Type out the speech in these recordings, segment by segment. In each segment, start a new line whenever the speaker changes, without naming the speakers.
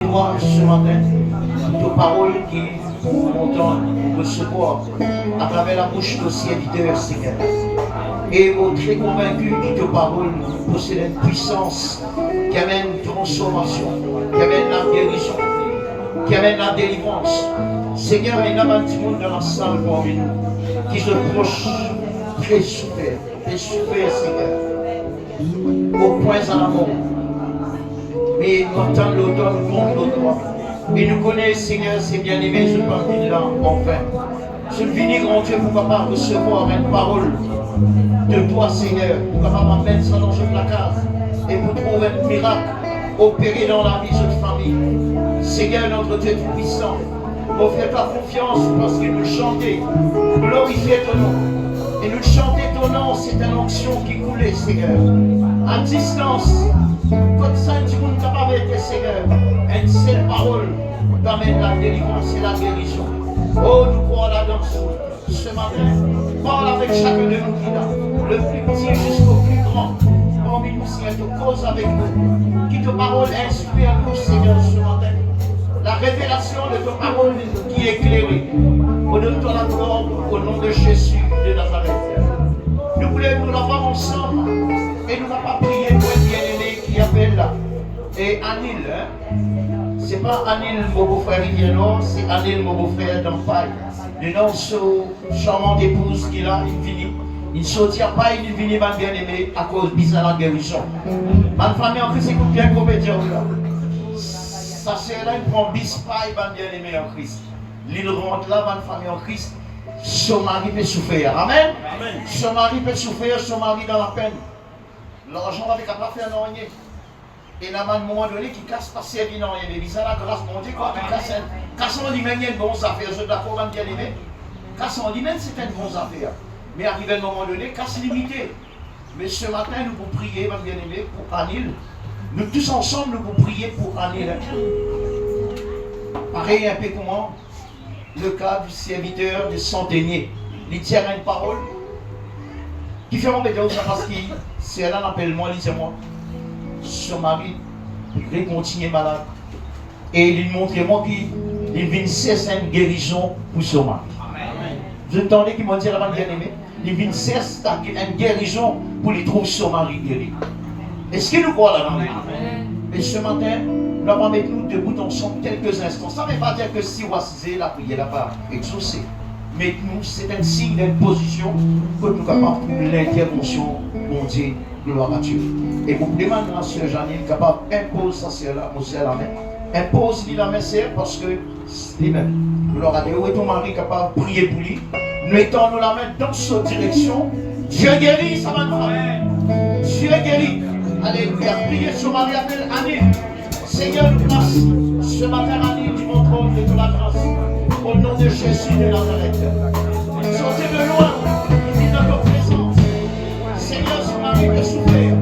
Moi, ce matin, nos paroles qui m'entendent recevoir à travers la bouche de nos serviteurs, Seigneur. Et vous très convaincu que tes paroles possèdent une puissance qui amène transformation, qui amène la guérison, qui amène la délivrance. Seigneur, il y a un petit monde dans la salle parmi nous qui se proche très souffert, Seigneur, au point à la mort. Mais nous entendons l'automne contre l'automne. Et nous connaissons, Seigneur, ces bien-aimés, je parle là, enfin. Je finis, grand Dieu, pour capable recevoir une parole de toi, Seigneur, pour capable mettre ça dans une placard et pour trouver un miracle opéré dans la vie de cette famille. Seigneur, notre Dieu tout-puissant, offre-toi confiance parce que nous chantons, glorifier ton nom. Et nous chanter ton nom, c'est une onction qui coulait, Seigneur. À distance, comme ça, tu ne capable d'être, Seigneur, une seule parole t'amène la délivrance et la guérison. Oh, nous croyons là-dedans ce matin. Parle avec chacun de nous qui là, le plus petit jusqu'au plus grand. Parmi nous, Seigneur, te cause avec nous. Qui te parole inspire nous, Seigneur, ce matin. La révélation de ta parole qui est éclairée. Au nom de la gloire, au nom de Jésus de Nazareth. Nous voulons nous l'avoir ensemble. Et nous n'avons pas prié pour un bien-aimé qui appelle là. Et Anil, hein? Ce n'est pas Anil, mon beau-frère Rivière, c'est Anil, mon beau-frère d'Empaille. Le nom de charmante épouse qu'il a, il finit. Il ne sortira pas, il finit mal bien-aimé à cause de la guérison. Ma famille en Christ, écoute bien comédien là. Sa sœur là, il prend bis paille, bien-aimé en Christ. L'île rentre là, ma famille en Christ. Son mari peut souffrir. Amen. Amen. Son mari peut souffrir, son mari dans la peine. L'argent va pas faire non rien. Et là, à un moment donné, qui casse pas servir non rien. Mais ça, la grâce, mon Dieu, quand il casse, casse en lui-même, il y a une bonne affaire. Je d'accord, bien aimé. Casse en lui-même, c'est une bonne affaire. Mais arrivé à un moment donné, casse limité. Mais ce matin, nous vous prier, bien aimé, pour Anil. Nous tous ensemble, nous vous prier pour Anil. Pareil un peu comment le cas du serviteur de centenier. Il tient une parole qui fait mon médias parce que c'est elle appelle moi, il dit moi. Son mari, il continue malade. Et il montre moi qu'il vient cesser une guérison pour son mari. Vous entendez qu'il m'a dit la bien-aimée? Il vient cesser une guérison pour lui trouver son mari guéri. Est-ce que nous croyons là-dedans? Et ce matin, nous allons mettre nous debout ensemble quelques instants. Ça ne veut pas dire que si on va cesser la prière, n'a pas exaucé. Mais nous, c'est un signe d'une position que nous sommes capables de l'intervention, mon Dieu, gloire à Dieu. Et vous demandez à Sœur Janine, capable d'imposer sa sœur là, mon sœur la main. Impose-lui la main, sœur, parce que c'est lui-même. Gloire à Dieu. Où est ton mari capable de prier pour lui? Nous étendons la main dans cette direction. Dieu guérit sa main. Dieu guérit. Alléluia. Priez son mari, appelle Annie. Seigneur, nous place ce matin Annie du contrôle de la grâce. Au nom de Jésus de Nazareth. Sortez de loin. Il dit notre présence. Seigneur, son mari peut souffrir.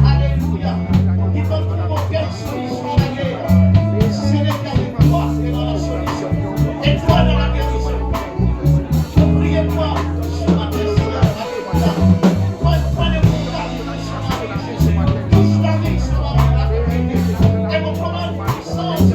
Alléluia. Il va trouver aucune solution à la guerre. C'est l'éternel toi qui est dans la solution. Et toi dans la guérison. Ne priez pas ce matin, Seigneur. Prenez-vous la son mari, Jésus. Touche la vie, son mari, la vérité. Et mon commande puissance.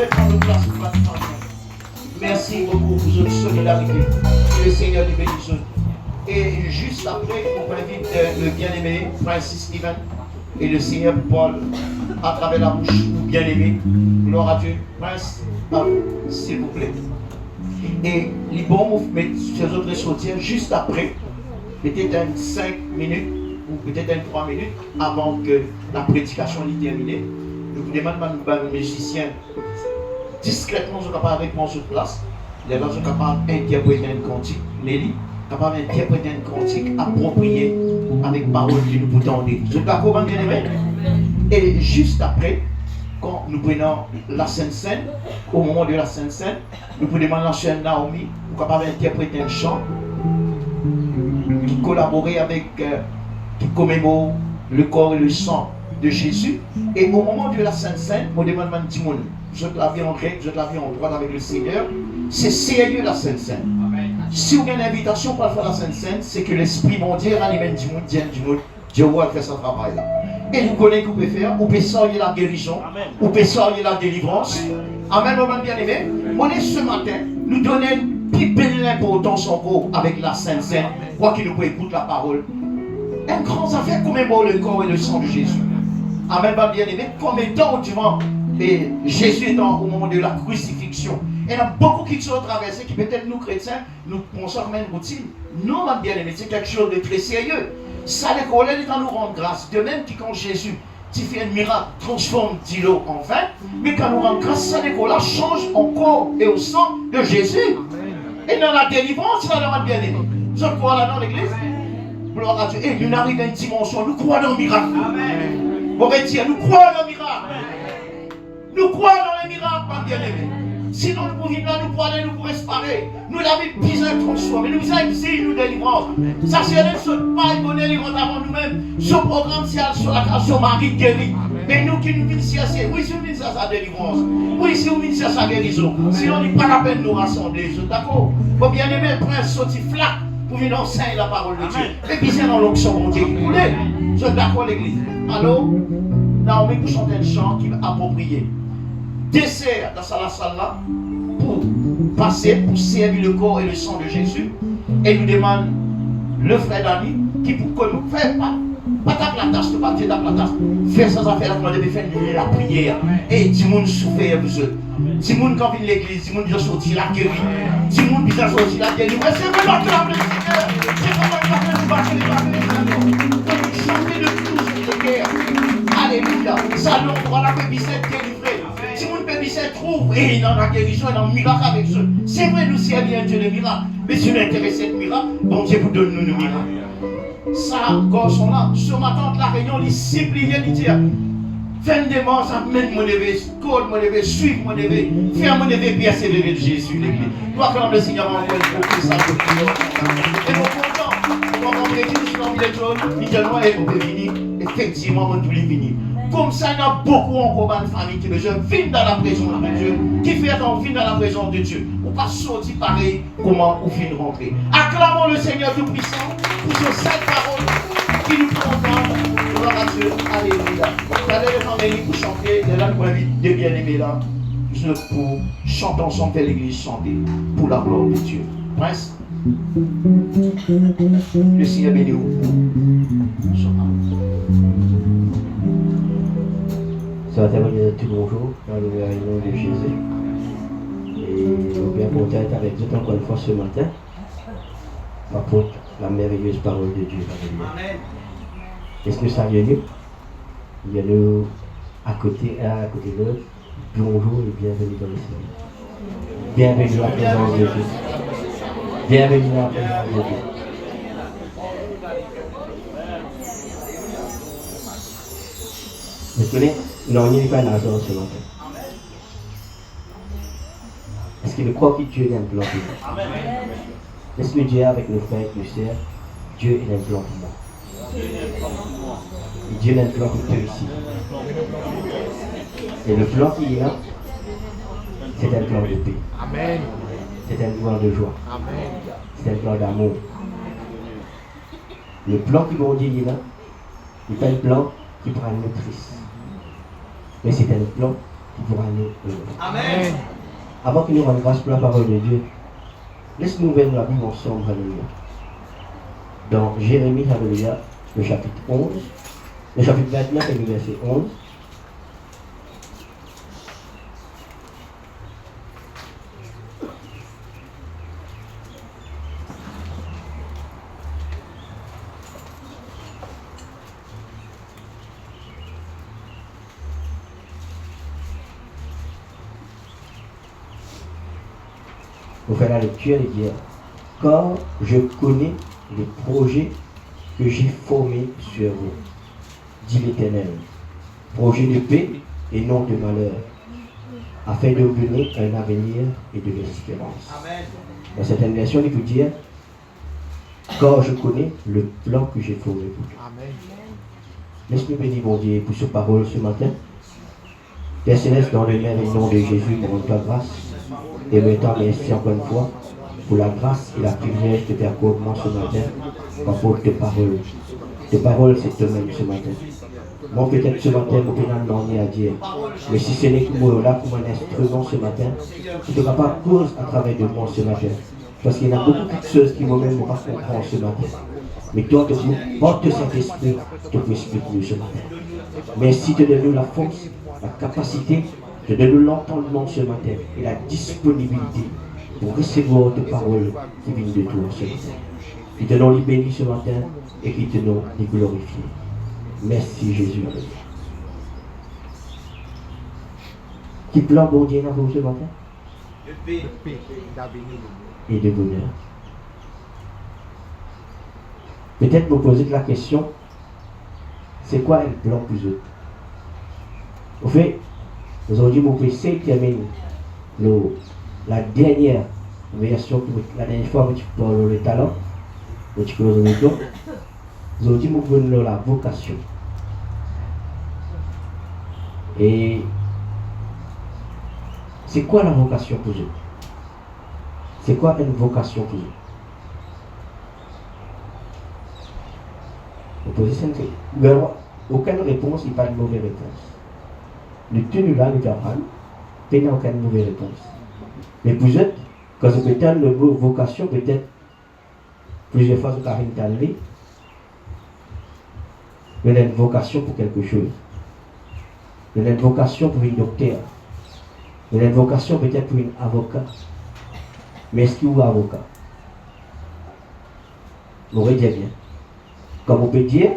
avec prendre place pour la merci beaucoup pour votre solidarité. Que le Seigneur nous bénisse. Et juste après, on invite le bien-aimé Francis Steven et le Seigneur Paul à travers la bouche du bien-aimé. Gloire à Dieu. Prince, à vous, s'il vous plaît. Et les bons mais ces autres sortir juste après, peut-être 5 minutes ou peut-être 3 minutes avant que la prédication soit terminée. Je vous demande, les musiciens, discrètement, sont capables de répondre sur place. Les gens sont capables d'interpréter un cantique, Nelly, capables d'interpréter un cantique approprié avec parole que nous pouvons entendre. Vous êtes d'accord, bien aimé? Et juste après, quand nous prenons la Sainte Seine, au moment de la Sainte Seine, nous pouvons demander à l'ancienne Naomi, nous sommes capables d'interpréter un chant qui collabore avec, qui commémore le corps et le sang de Jésus. Et au moment de la Sainte Seine, on demande à Timon, vous êtes la vie en grec, vous êtes la vie en droit avec le Seigneur. C'est sérieux la Sainte Seine. Si vous avez une invitation pour faire la Sainte Seine, c'est que l'Esprit mondial anime du monde, Dieu va faire son travail là. Et vous connaissez ce que vous pouvez faire, vous pouvez sortir la guérison, vous pouvez sortir la délivrance. Amen, mon bien-aimé. Moi, ce matin, nous donnons plus belle importance encore avec la Sainte Seine, quoi qu'il nous peut écouter la parole. Un grand affaire commémore le corps et le sang de Jésus. Amen, mon bien-aimé. Combien de temps durant Jésus étant au moment de la crucifixion, il y a beaucoup qui sont traversés qui peut-être nous chrétiens, nous pensons comme une routine. Non, mon bien-aimé, c'est quelque chose de très sérieux. Ça, les collègues, quand nous rendons grâce, de même que quand Jésus tu fais un miracle, transforme de l'eau en vin, mais quand nous rendons grâce, ça, les collègues change au corps et au sang de Jésus. Et dans la délivrance, ça, notre bien-aimé. Vous êtes quoi là dans l'église? Gloire à Dieu. Et nous arrivons à une dimension, nous croyons dans le miracle. On va dire, nous croyons dans le miracle. Nous croyons dans les miracles, mon bien-aimé. Sinon, nous pouvons là, nous parler, nous pourrons espérer. Nous l'avons besoin de transformer. Nous avons besoin de nous délivrer. Ça, c'est un seul pas de bonheur avant nous-mêmes. Ce programme, c'est sur la création Marie guérie. Mais nous qui nous venons chercher, oui, si nous venons chercher sa délivrance, oui, si nous venons chercher sa guérison, sinon, il n'est pas la peine de nous rassembler. D'accord? Mon bien-aimé, le prince sorti flac pour venir enseigner la parole de Dieu. Et puis, c'est dans l'onction de Dieu qui coulait. Vous êtes d'accord, l'église? Allô? Naomi, pour chanter un chant qui est approprié. Dessert dans la salle là pour passer, pour servir le corps et le sang de Jésus. Et nous demande le frère Dani qui pour que nous fasse pas tape la tasse, pas tape la tasse. Faire sans affaire, nous devons faire la prière. Et tout le monde souffre vous autres. Tout le monde quand vient l'église, tout le monde vient sortir la guérie. Tout le monde vient sortir la guérie. C'est vraiment que le Seigneur. C'est vraiment que nous battons les bâtons. Nous chanter de tous de guerre. Alléluia. Salon, voilà que Bissette délivré. Si vous ne Bissette trouve, et il en a guérison, il en a miracle avec eux. C'est vrai, nous servir un Dieu de miracle. Mais si nous intéressons de miracle, bon Dieu vous donne nous le miracle. Ça, garçon là, ce matin de la réunion, il suppliait, il dit, fin de mort, ça mène mon éveil, code mon éveil, suivre mon éveil, faire mon éveil, persévérer de Jésus, l'église. Nous acclamons le Seigneur en vrai pour ça. Et mon content, quand on est dit, je suis envie d'être il dit, non, elle peut venir, effectivement, on doit venir. Comme ça, il y a beaucoup encore de familles qui besoin vivre dans la présence de Dieu, qui fait qu'on vit dans la présence de Dieu. On ne pas sortir pareil comment on finit de rentrer. Acclamons le Seigneur Tout-Puissant pour ces 7 paroles qui nous font entendre. Gloire à Dieu. Alléluia. Allez les familles pour chanter. Et là, nous invitons des bien-aimés là. Pour chanter ensemble, faire l'église chanter pour la gloire de Dieu. Prince. Le Seigneur béni vous.
Ça va terminer tout bonjour dans le nom de Jésus. Et nous sommes bien contents d'être avec vous encore une fois ce matin. Par contre, la merveilleuse parole de Dieu. Amen. Est-ce que ça vient nous? Il y a nous à côté de l'autre. Bonjour et bienvenue dans le Seigneur. Bienvenue à la présence de Dieu. Bienvenue à la présence de Dieu. Vous connaissez? Non, il n'y a pas d'argent ce matin. Est-ce que nous croyons que Dieu est un plan pour nous? Est-ce que Dieu est avec nos frères et nos sœurs? Dieu est un plan pour moi. Et Dieu est un plan pour toi ici. Et le plan qu'il y a, c'est un plan de paix. C'est un plan de joie. C'est un plan d'amour. Le plan qui bon Dieu est là, n'est pas un plan qui prend une triste. Mais c'est un plan qui pourra nous œuvrer.
Amen.
Avant qu'il nous rende grâce pour la parole de Dieu, laisse-nous ouvrir la Bible ensemble, alléluia. Dans Jérémie, alléluia, le chapitre 11, le chapitre 29 et le verset 11. Pour faire la lecture et dire, car je connais les projets que j'ai formés sur vous, dit l'Éternel, projets de paix et non de malheur, afin de vous donner un avenir et de l'espérance.
Amen.
Dans certaines versions, il peut dire, car je connais le plan que j'ai formé pour vous.
Amen.
Laisse-nous bénir, mon Dieu, pour cette parole ce matin. Père Céleste, dans le nom et nom de Jésus, nous rendons ta grâce. Et maintenant, merci encore une fois pour la grâce et la privilège que tu accordes moi ce matin par rapport à tes paroles. Tes paroles, c'est toi-même ce matin. Moi, peut-être ce matin, mon pénal n'en est à dire. Mais si ce n'est que moi là comme un instrument ce matin, tu ne seras pas cause à travers de moi ce matin. Parce qu'il y en a beaucoup de choses qui moi-même ne pas comprendre ce matin. Mais toi, porte Saint-Esprit, tu peux expliquer ce matin. Merci de donner la force, la capacité, de donner l'entendement ce matin et la disponibilité pour recevoir tes paroles qui viennent de toi ce matin. Qui te l'ont béni ce matin et qui te l'ont glorifié. Merci Jésus. Qui plan bon Dieu dans vous ce matin? Et de bonheur. Peut-être vous poser la question, c'est quoi un plan pour eux? Au fait, aujourd'hui, mon PC termine la dernière version, la dernière fois que tu parles le talent, que tu parles le don. Aujourd'hui, nous prenons la vocation. Et c'est quoi la vocation pour eux? C'est quoi une vocation pour eux? Vous posez cette question. Aucune réponse, il n'y a pas de mauvaise réponse. Le tenu là, le capable, il n'y a aucune mauvaise réponse. Mais vous êtes, quand vous peut-être le mot vocation, peut-être plusieurs fois vous avez parlé, vous avez une vocation pour quelque chose. Vous avez une vocation pour une docteur. Vous avez une vocation peut-être pour un avocat. Mais est-ce qu'il y a un avocat? Vous voyez bien. Comme on peut dire,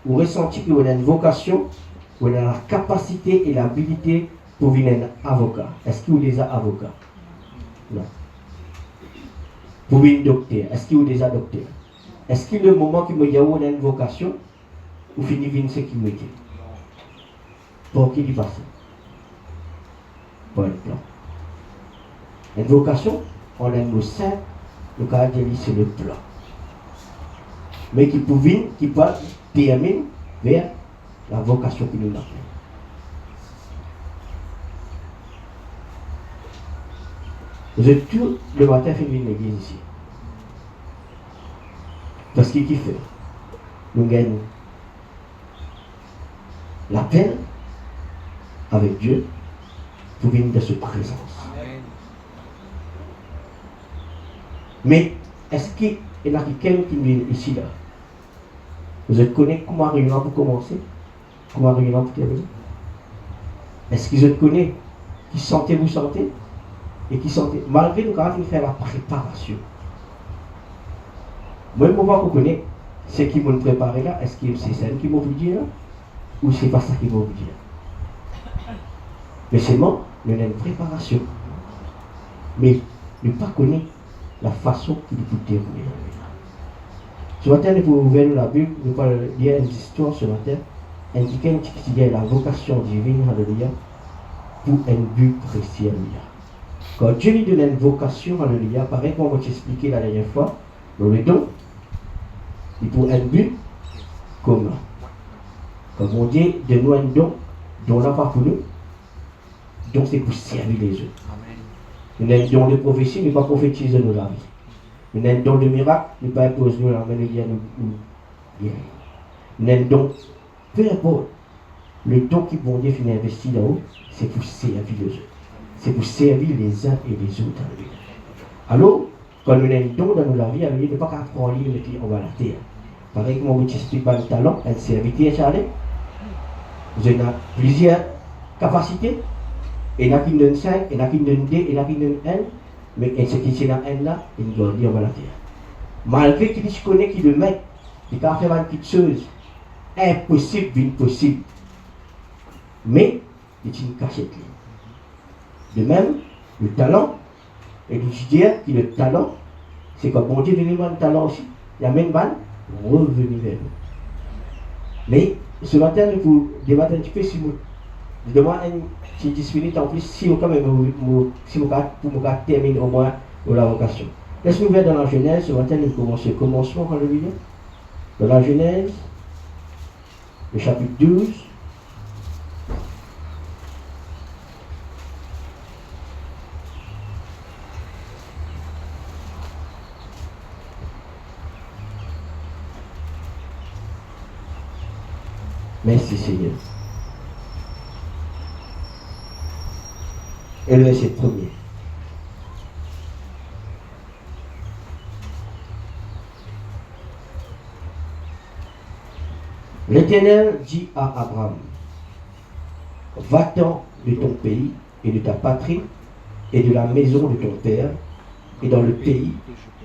vous ressentez que vous avez une vocation, vous avez la capacité et l'habilité pour devenir un avocat. Est-ce que vous êtes déjà avocat? Non. Pour devenir docteur, est-ce que vous êtes déjà docteur? Est-ce que le moment que vous avez une vocation, vous finissez de sécurité? Pour qui il passe? Pour un plan. Une vocation, on a un mot simple, le caractère c'est le plan. Mais qui peut terminer vers la vocation qui nous a fait. Vous êtes tout le matin fait venir l'église ici. Parce qu'il fait, nous gagnons l'appel avec Dieu pour venir de sa présence. Mais est-ce qu'il y a quelqu'un qui vient ici là? Vous êtes connaissez comment réunion pour commencer? Comment réunion pour terminer? Est-ce que vous êtes connaissez qui sentez vous sentez? Et qui sentez, malgré nous quand on fait la préparation. Moi, je vous connais ce qui m'ont préparé là, est-ce que c'est ça qui m'ont dit là? Ou c'est pas ça qui m'ont dit là? Mais c'est moi, nous avons une préparation. Mais ne pas connaître la façon qu'il peut dérouler. Ce matin, nous pouvons ouvrir la Bible, nous allons lire une histoire ce matin, indiquant qu'il y a la vocation divine, alléluia, pour un but précis, alléluia. Quand Dieu lui donne une vocation, alléluia, pareil comme on va t'expliquer la dernière fois, dans le don, il pour un but commun. Comme on dit, de nous un don, dont là pas pour nous, donc c'est pour servir les autres. Nous avons un don de prophétie, nous ne pas prophétiser nos la vie. Nous avons un don de miracle, nous ne pas imposer la main de Dieu nous guérir. Nous avons un don, peu importe, Le don qui bon Dieu finit investi là-haut, c'est pour servir les autres. C'est pour servir les uns et les autres. Alors, quand nous avons un don dans notre vie, il ne faut pas prendre et mettre en bas la terre. Pareil comme on vous explique par le talent, un serviteur, Charlie. Vous avez plusieurs capacités. Il y en a qui donnent 5, il y en a qui donnent 2, il y en a qui donnent 1. Mais ce qui est dans 1 là, il doit dire en bas la terre. Malgré qu'il se connaît qu'il le met, il peut faire une petite chose impossible, impossible. Mais il est une cachette. De même, le talent, et je dis que le talent, c'est quand bon Dieu vient le talent aussi. Il y a même mal, revenir vers nous. Mais ce matin, nous pouvons débattre un petit peu si vous demandez si 10 minutes en plus, si vous quand même si vous pour terminer au moins la vocation. Laisse-nous voir dans la Genèse, ce matin nous commençons le commencement, alléluia. Dans la Genèse, le chapitre 12. Merci Seigneur. Et le verset premier. L'Éternel dit à Abraham, va-t'en de ton pays et de ta patrie et de la maison de ton père et dans le pays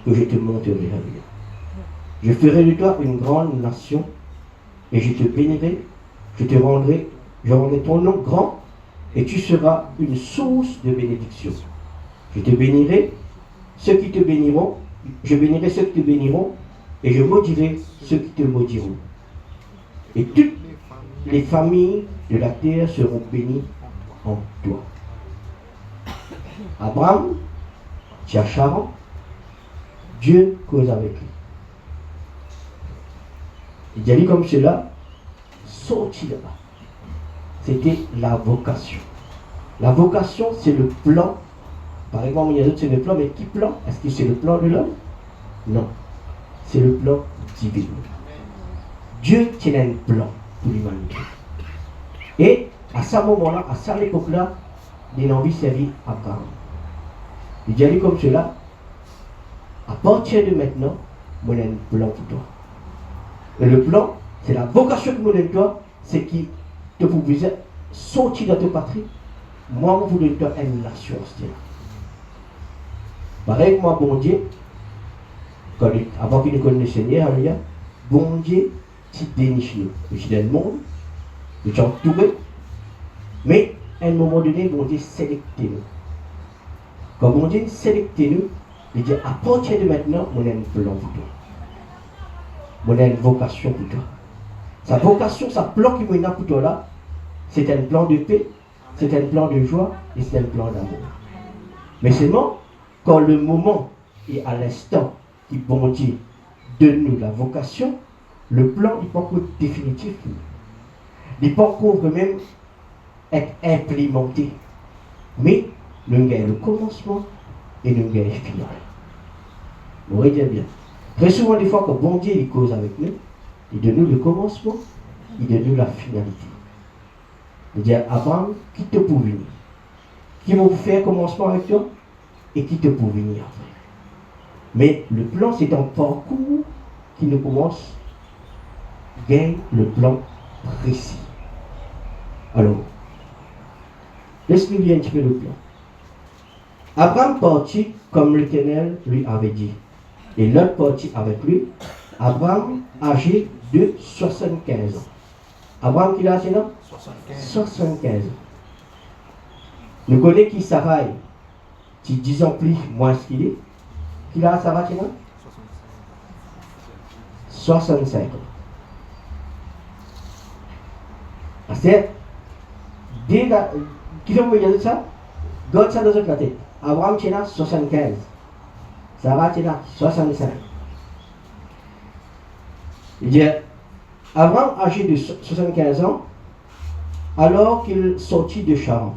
que je te montrerai. Je ferai de toi une grande nation et je te bénirai, je rendrai ton nom grand et tu seras une source de bénédiction. Je te bénirai, ceux qui te béniront, je bénirai ceux qui te béniront et je maudirai ceux qui te maudiront. Et toutes les familles de la terre seront bénies en toi. Abraham, tient Charan, Dieu cause avec lui. Il a dit comme cela, sorti là-bas. C'était la vocation. La vocation, c'est le plan. Par exemple, il y a d'autres, c'est le plan, mais qui plan? Est-ce que c'est le plan de l'homme? Non. C'est le plan divin. Dieu tient un plan pour l'humanité. Et à ce moment-là, à cette époque-là, il a envie de servir Abraham. Il a dit comme cela, à partir de maintenant, moi j'ai un plan pour toi. Et le plan, c'est la vocation que nous donne toi, c'est qui te pouvait sortir de ta patrie. Moi, je vous donne toi une nation. Pareil que moi, bon Dieu, avant qu'il ne connaisse le Seigneur, bon Dieu, tu déniches nous. Je suis dans le monde, je suis entouré, mais à un moment donné, bon Dieu sélecte nous. Quand bon Dieu sélecte nous, il dit à partir de maintenant, on a un plan pour toi. On a une vocation pour toi. Sa vocation, sa plan qui m'a pour toi là, c'est un plan de paix, c'est un plan de joie et c'est un plan d'amour. Mais seulement, quand le moment et à l'instant qui bon Dieu donne nous la vocation, le plan n'est pas encore définitif. Il n'est pas encore même être implémenté. Mais nous avons le commencement et nous avons le final. Vous voyez bien. Très souvent, des fois, quand bon Dieu il cause avec nous, il donne nous le commencement, il donne nous la finalité. Il dit à Abraham, qui te pour venir? Qui va vous faire commencement avec toi? Et qui te pour venir après? Mais le plan, c'est un parcours qui nous commence, gagne le plan précis. Alors, laisse-nous lire un petit peu le plan. Abraham partit comme l'Éternel lui avait dit. Et l'autre partit avec lui. Abraham, âgé de 75 ans. Abraham, qui a âgé là? 75 ans. Nous connaissons qui Sarai, qui 10 ans plus, moins ce qu'il est. Qui a Sarai, là? 65 ans. C'est dès la, qui fait me dire ça? Garde ça dans votre tête. Abraham tient là 75. Sarah tient là 65. Il dit Abraham, âgé de 75 ans, alors qu'il sortit de Charan.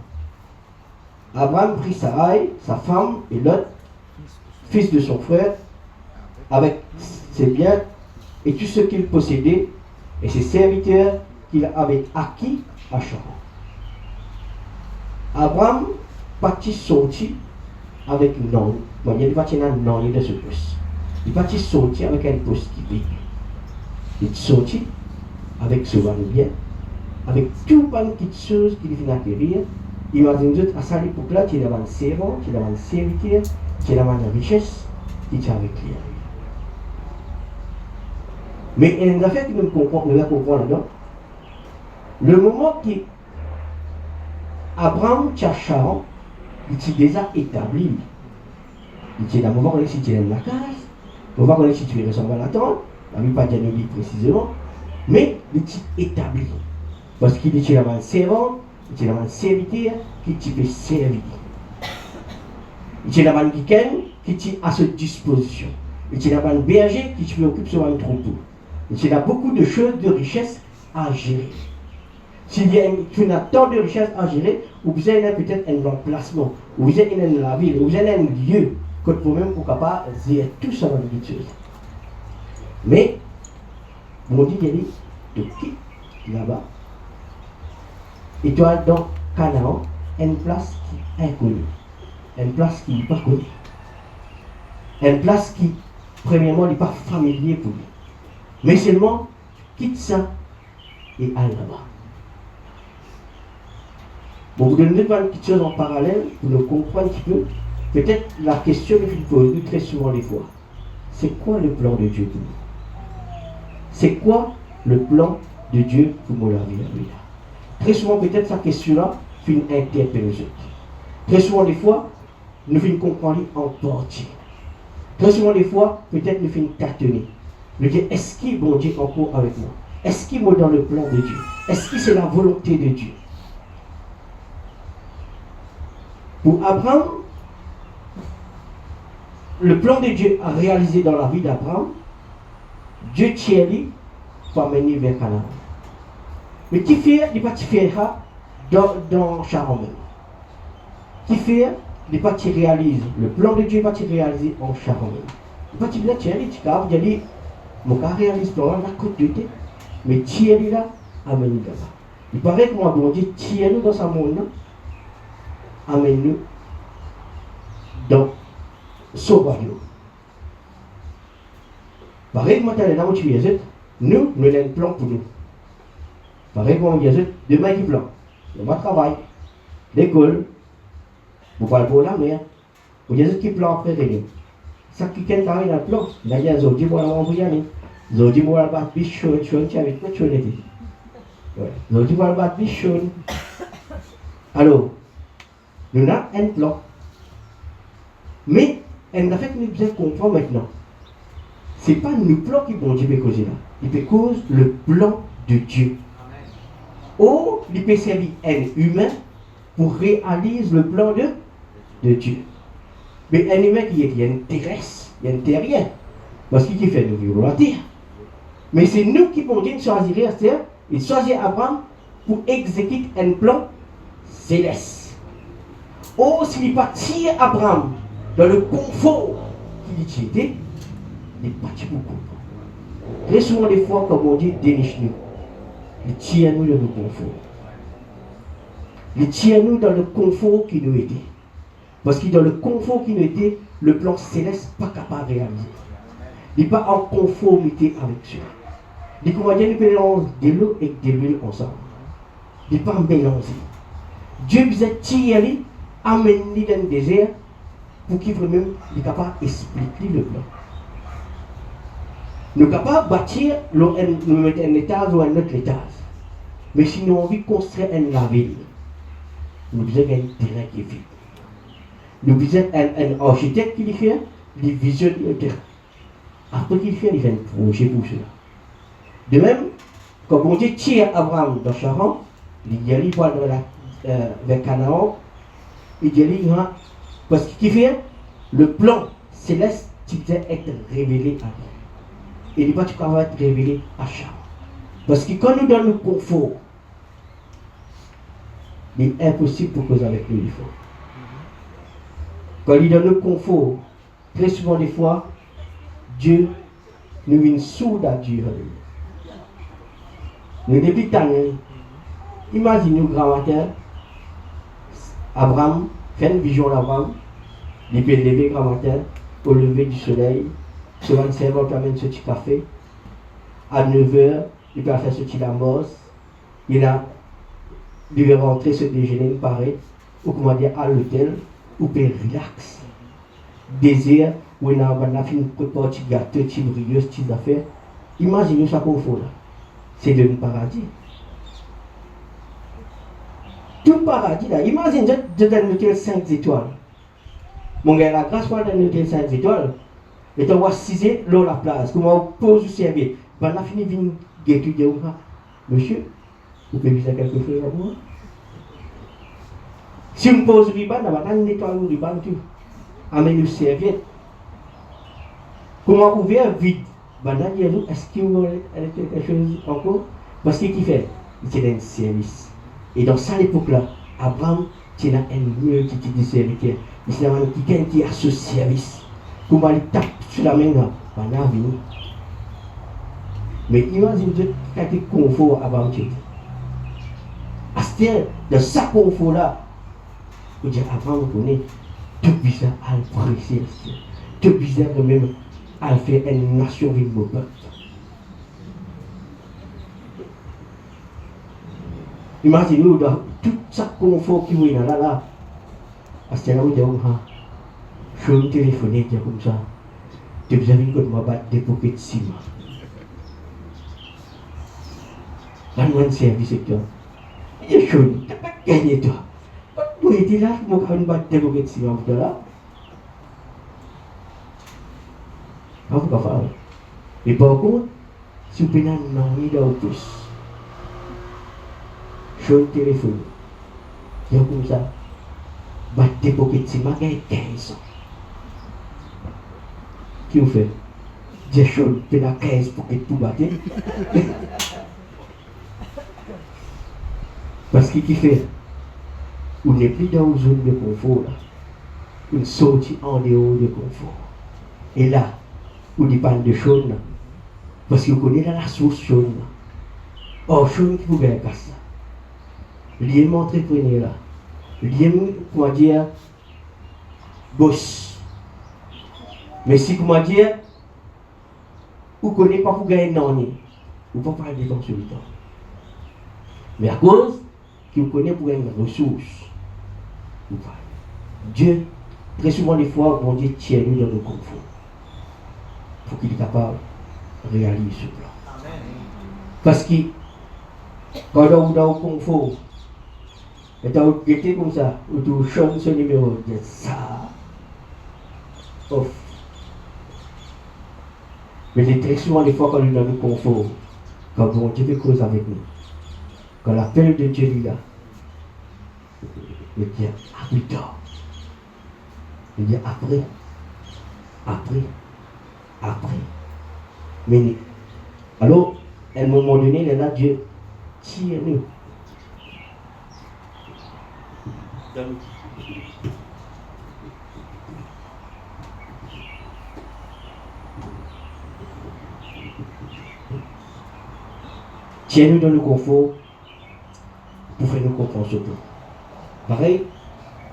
Abraham prit Sarai, sa femme, et Lot, fils de son frère, avec ses biens et tout ce qu'il possédait, et ses serviteurs, qu'il avait acquis à Charan. Abraham partit sorti avec non. Bon, il est parti dans non de ce poste. Il est parti sorti avec un poste qui vit. Il est sorti avec ce bien, avec tout plein de petites choses qu'il vient acquérir. Imaginez à cette époque-là, il y avait un servant, il y avait un serviteur, il y avait une richesse qui était avec lui. Mais il y a une affaire que nous comprenons là-dedans. Le moment qui Abraham Chacharan, il était déjà établi. Il était dans le moment où il est situé dans la case, on va qu'on est situé ressemble à la tente, on ne va pas dire précisément, mais il était établi. Parce qu'il était là-bas un servant, il était là-bas un serviteur qui était servi. Il était là-bas un week-end qui était à sa disposition. Il était là-bas un berger qui se préoccupe sur un troupeau. Il y a beaucoup de choses, de richesses à gérer. S'il y a tant de richesses à gérer, vous avez peut-être un emplacement, vous avez la ville, vous avez un lieu que vous-même vous capable de gérer tout ça dans les choses. Mais, mon Dieu, il dit, de qui là-bas, et toi dans Canaan, une place qui est inconnue, une place qui n'est pas connue, une place qui, premièrement, n'est pas familière pour lui. Mais seulement, quitte ça et aille là-bas. Bon, vous donnez pas une petite chose en parallèle pour nous comprendre un petit peu. Peut-être la question que je pose très souvent les fois. C'est quoi le plan de Dieu pour nous? C'est quoi le plan de Dieu pour mon vie? Très souvent, peut-être cette question-là, fait interpeller les autres. Très souvent, des fois, nous finissons comprendre en partie. Très souvent, des fois, peut-être nous finissons tâtonner. Nous disons, est-ce qu'il est bon Dieu encore avec moi? Est-ce qu'il est dans le plan de Dieu? Est-ce que c'est la volonté de Dieu? Pour Abraham, le plan de Dieu a réalisé dans la vie d'Abraham, Dieu tient lui pour amener vers Canaan. Mais qui fait, il n'est pas faire dans Charan même. Qui fait, il n'est pas réaliser. Le plan de Dieu n'est pas réalisé en Charan même. Il n'est pas dire, tiens, il dit, mon cas réalise le plan là, côté de Dieu. Mais tiens lui là, amène-nous là-bas. Il paraît que moi, bon Dieu, tiens-nous dans ce monde-là, amène-nous dans son royaume. Pareil que moi, dans tu es, nous avons un plan pour nous. Pareil que moi, demain, il y a un plan. Le travail, l'école, vous parlez pour la mer. Vous avez un plan après réunion. Ça qui est dans le plan, il y a des autres qui vont aller. Les autres qui vont aller battre bichon, tu avec quoi tu es. Les autres qui vont aller battre bichon. Alors, nous avons un plan. Mais, en fait, nous devons comprendre maintenant. Ce n'est pas le plan qui bon Dieu peut causer là. Il peut causer le plan de Dieu. Ou il peut servir un humain pour réaliser le plan de Dieu. Mais un humain qui est intéresse, il est terrien. Parce qu'il fait nous vivre la terre. Mais c'est nous qui bon Dieu choisir la terre et choisir Abraham pour exécuter un plan céleste. Ou s'il n'est pas tiré Abraham dans le confort qu'il était, il n'est pas tiré beaucoup. Très souvent, des fois, comme on dit, déniche-nous. Il tient nous dans le confort. Il tient nous dans le confort qui nous était. Parce que dans le confort qui nous était, le plan céleste n'est pas capable de réaliser. Il n'est pas en conformité avec cela. Il dit qu'on Dieu mélange de l'eau et de l'huile ensemble. Il n'est pas mélangé. Dieu vous a tiré, amené dans le désert pour qu'il soit capable d'expliquer le plan. Nous sommes capables de bâtir, nous mettre un étage ou un autre étage. Mais si nous avons envie de construire la ville, nous avons un terrain qui est vide. Nous avons un architecte qui fait, il visionne le terrain. Après qu'il fait, il fait un projet pour cela. De même, quand on dit tire Abraham dans Charan, il y a vers Canaan, il y a parce qu'il fait le plan céleste qui doit être révélé à lui. Et il va être révélé à Charan. Parce que quand nous donnons le confort, il est impossible pour causer avec nous il faut. Quand il donne le confort, très souvent des fois, Dieu nous vient sourd à Dieu. Nous depuis tant, imaginez grand matin, Abraham fait une vision d'Abraham, il peut lever grand matin, au lever du soleil, sur un serveur qui amène ce petit café, à 9h, il peut faire ce petit lambos, il va rentrer ce déjeuner, il paraît, ou comment dire, à l'hôtel, ou peut relax. Désir, où il a fait une préparation, petit gâteau, petit brioche, petites affaires. Imaginez ça qu'on fait là. C'est de paradis. Tout paradis là. Imaginez, je donne un hôtel 5 étoiles. Mon gars, la grâce pour un hôtel 5 étoiles. Et tu vois 6 l'eau la place. Comment on pose au service. Ben, on a fini de venir étudier. Monsieur, vous pouvez viser quelque chose à moi? Si on pose le ruban, on va nettoyer le ruban tout. Amène le serviette. Comment ouvrir vide? Ben, est-ce qu'il y a quelque chose encore? Parce qu'il fait, il a un service. Et dans cette époque-là, Abraham, il a un mieux qui dit serviteur. Il a un qui a ce service. Comment il tape sur la main là? Ben, là, venu. Mais imagine quel confort Abraham dit. À ce temps, de ce confort-là, on dit Abraham connaît tout bizarre à le presser. Tout bizarre même à faire une nation vivre au peuple. Imaginez-vous dans tout ce confort qui est là. À ce moment-là, je vais me téléphoner comme ça. Tu as vu que je m'abatte des poquets de ciment. Rends-moi un service avec toi. Il est chaud, tu n'as pas gagné toi. Tu es là, je vais me battre des poquets de ciment avec toi là. Pas vous faire. Et par contre, si vous pouvez n'en aller au plus. Je vais téléphoner. Je vais comme ça. Battre des poquets de ciment, il y a 15 ans. Qui vous fait? J'ai chaud, tu as 15 poquets de tout battre. Parce qu'il fait, on n'est plus dans une zone de confort là. On sortit en dehors de confort. Et là, on dépend de choses là. Parce qu'on connaît la source chaude là. Or, chaude qui vous gagne ça. L'IM entrepreneur là. L'IM, comment dire, boss. Mais si, comment dire, vous ne connaissez pas pour gagner non, vous ne pouvez pas dépenser le temps. Mais à cause que vous connaissez pour gagner une ressource, vous parlez. Dieu, très souvent des fois, bon Dieu tient nous dans le confort. Pour qu'il soit capable de réaliser ce plan. Amen. Parce que quand on est dans le confort, et quand on est comme ça, on change ce numéro, on dit ça. Off. Mais très souvent des fois quand on est dans le confort, quand bon Dieu veut cause avec nous, quand l'appel de Dieu est là, il dit à plus tard. Il dit après. Mais alors, à un moment donné, il est là, Dieu tire nous. Tiens-nous dans le confort pour faire nous comprendre ce plan. Pareil,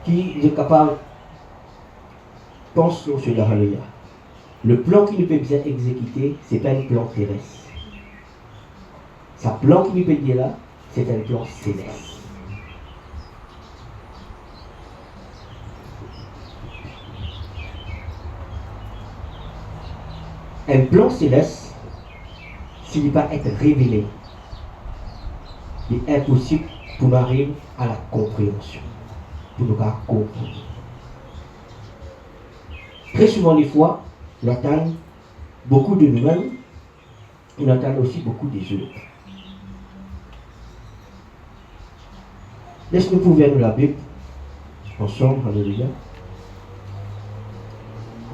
qui est capable, pense sur cela, alléluia. Le plan qui nous peut bien exécuter, ce n'est pas un plan terrestre. Sa plan qui nous peut dire là, c'est un plan céleste. Un plan céleste, s'il ne va pas être révélé, il est impossible pour nous arriver à la compréhension, pour nous comprendre. Très souvent, des fois, on entend beaucoup de nous-mêmes, on entend aussi beaucoup des autres. Laisse-nous ouvrir la Bible ensemble, alléluia.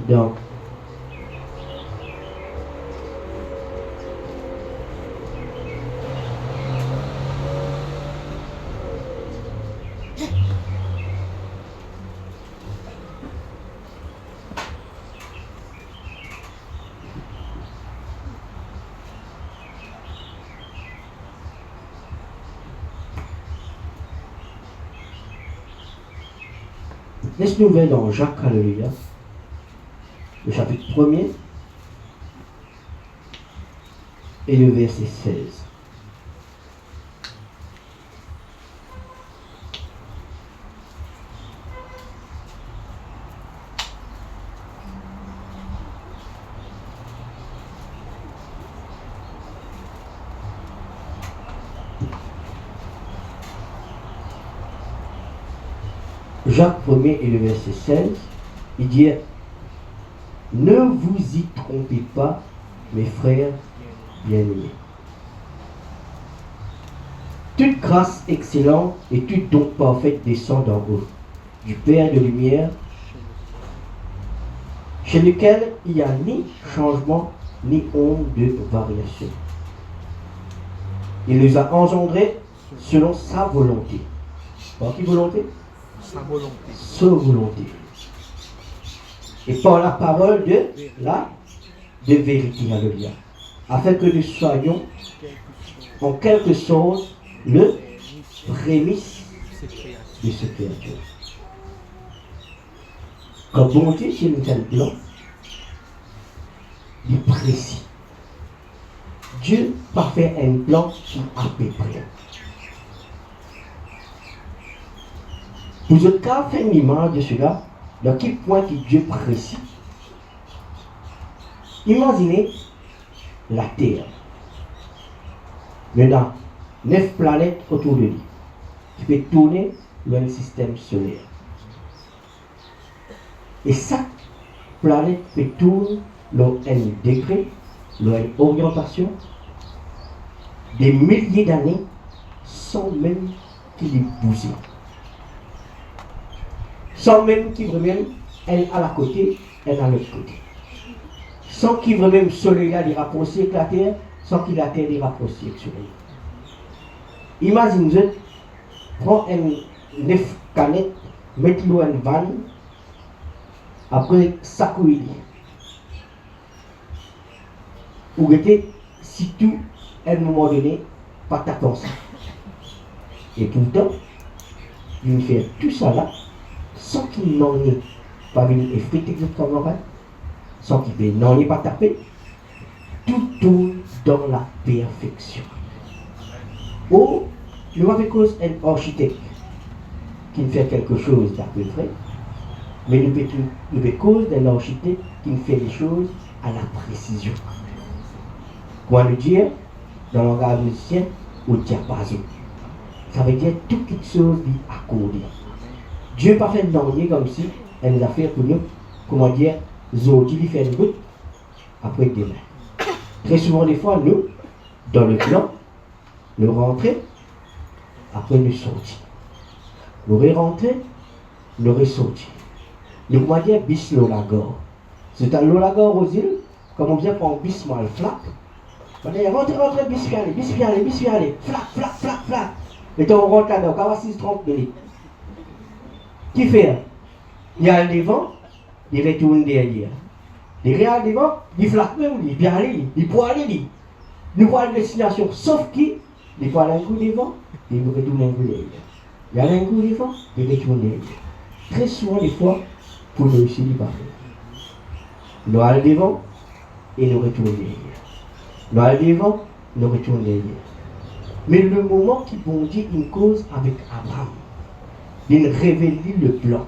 Donc, Laisse-nous ouvrir dans Jacques, alléluia, le chapitre 1er et le verset 16. Jacques 1er et le verset 16, il dit: ne vous y trompez pas, mes frères bien-aimés. Toute grâce excellente et toute don parfaite descend d'en haut, du Père de lumière, chez lequel il n'y a ni changement ni onde de variation. Il nous a engendrés selon sa volonté. Par quelle volonté?
Sa volonté.
Sa volonté. Et par la parole de vérité, alléluia, afin que nous soyons en quelque sorte le prémisse de ce créature. Quand bon Dieu c'est un tel plan, il est précis. Dieu pas fait un plan qui à peu près. Vous êtes qu'à faire une image de cela, dans quel point que Dieu précis. Imaginez la Terre. Maintenant, 9 planètes autour de lui, qui peut tourner dans le système solaire. Et chaque planète peut tourner dans un degré, dans une orientation, des milliers d'années, sans même qu'il ait bougé. Sans même qu'il même elle à la côté, elle à l'autre côté. Sans qu'il veut même le soleil les rapprocher avec la terre, sans qu'il la terre les rapprocher avec le soleil. Imaginez, prends un 9 canettes, mettez-le en vanne, après secouez-le. Ou était, si tout, à un moment donné, pas ta pensée. Et pourtant, il fait tout ça là, sans qu'il n'en ait pas une effrité de camarade, sans qu'il n'en ait pas tapé, tout tourne dans la perfection. Ou, nous avons cause un architecte qui fait quelque chose d'à peu près, mais nous avons cause d'un architecte qui fait les choses à la précision. Quoi le dire, dans le langage musicien, au diapason. Ça veut dire toute quelque chose est accordé. Dieu n'a pas fait d'ennuyer comme si elle nous a fait pour nous, comment dire, Zodi lui fait une goutte, après demain. Très souvent, des fois, nous, dans le plan, nous rentrons, après nous sortir. Nous rentrons, nous ressortir. Nous, comment dire, bis l'olagor. C'est un l'olagor aux îles, comme on vient pour un bis mal flac. On dit, rentrez, bis fialé, flac. Et donc, on rentre là-dedans, on va 6-30 minutes. Qui fait? Il y a le devant, il retourne derrière. Derrière le devant, il flatte même, il vient aller, il peut aller. Nous voyons la destination, sauf qu'il faut aller un coup devant, il nous retourne un coup derrière. Il y a un coup devant, il retourne derrière. Très souvent, des fois, pour nous réussir, il parle. Nous allons devant et nous retournons derrière. Nous allons devant, nous retournons derrière. Mais le moment qui bondit une cause avec Abraham, il révèle le plan.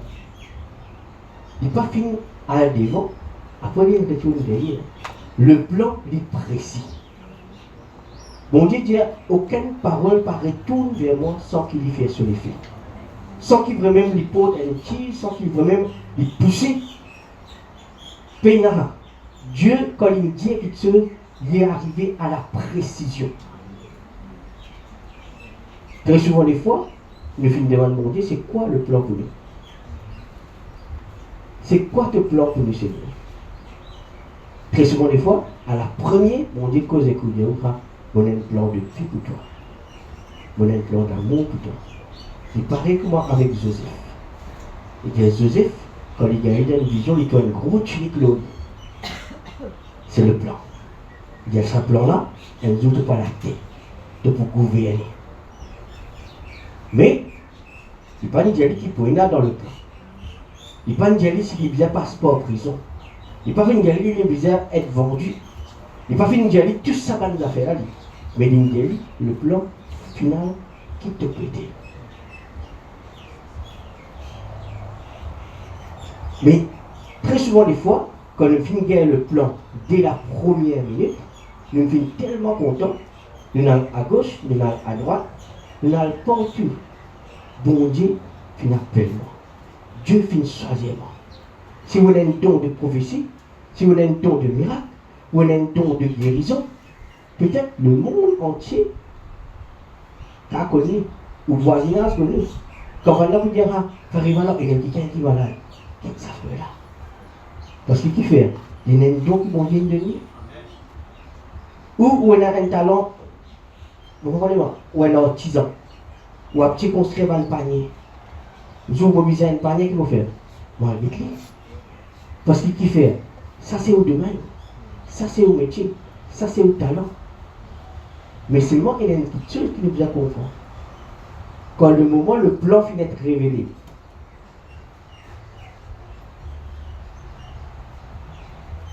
Il n'est pas fini à aller devant, après il retourne derrière. Le plan est précis. Bon Dieu dit, aucune parole ne retourne vers moi sans qu'il y fasse son effet. Sans qu'il veut même lui porter un tir, sans qu'il veut même lui pousser. Pénara. Dieu, quand il dit quelque chose, il est arrivé à la précision. Très souvent, des fois, le film demande mon Dieu, c'est quoi le plan pour nous? C'est quoi ton plan pour nous, Seigneur? Très souvent, des fois, à la première, mon Dieu, cause écoute, on a un plan de vie pour toi. On a un plan d'amour pour toi. Il paraît comme avec Joseph. Il dit Joseph, quand il a eu une vision, il a une grosse tunique là. C'est le plan. Il y a ce plan-là, elle ne doute pas la tête de pour gouverner. Mais, il n'y a pas dit qui peut y aller dans le plan. Il pas une dialyse s'il besoin passeport en prison. Il pas fait une dialyse, il besoin être vendu. Il pas fait une dialyse, tout ça va nous affaires là. Mais une dialyse, le plan final qui te prêtait. Mais très souvent des fois, quand nous finissons le plan dès la première minute, nous finissons tellement contents, nous allons à gauche, nous allons à droite, nous allons partout. Bon Dieu finit appellement. Dieu finit choisir-moi. Si vous avez un don de prophétie, si vous avez un don de miracle, vous avez un don de guérison, peut-être le monde entier a connu, ou le voisinage connu. Quand on vous dira, arrive là, il y a quelqu'un qui est malade. Qu'est-ce que ça fait là? Parce qu'il fait, il y a un don qui vont venir de lui. Ou on a un talent, vous comprenez-moi, ou un artisan, ou un petit construire un panier. Vous avez besoin d'un panier, qu'il faut faire? Moi, avec lui. Parce qu'il fait, ça c'est au domaine, ça c'est au métier, ça c'est au talent. Mais seulement il y a une petite chose qui nous a comprendre. Quand le moment, le plan finit d'être révélé.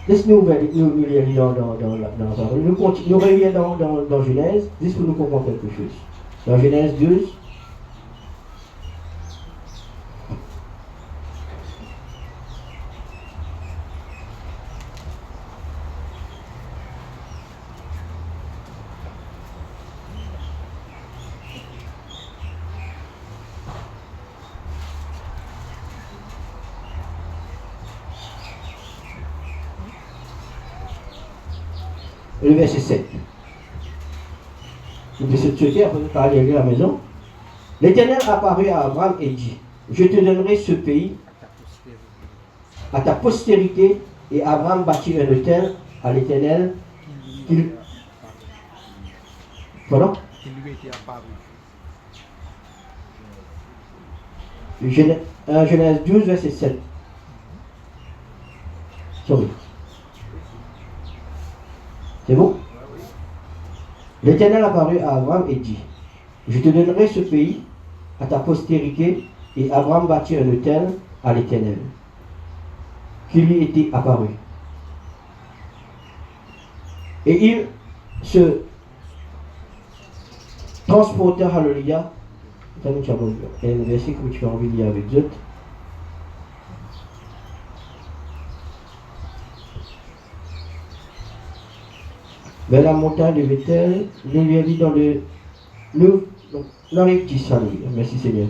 Laisse-nous nous lire dans la parole. Nous revenons dans Genèse, juste pour nous comprendre quelque chose. Dans Genèse 12, le verset 7. Le verset 7, après vous allez lire à la maison. L'Éternel apparut à Abraham et dit, je te donnerai ce pays à ta postérité. Et Abraham bâtit un autel à l'Éternel qu'il... Pardon?
Qui lui était apparu.
Genèse 12, verset 7. Sorry. C'est bon? L'Éternel apparut à Abraham et dit, je te donnerai ce pays à ta postérité. Et Abraham bâtit un autel à l'Éternel qui lui était apparu. Et il se transporta, alléluia. Il y a un verset que tu as envie de lire avec d'autres. Vers la montagne de Bethel, il lui a dit dans les petits saluts. Merci Seigneur.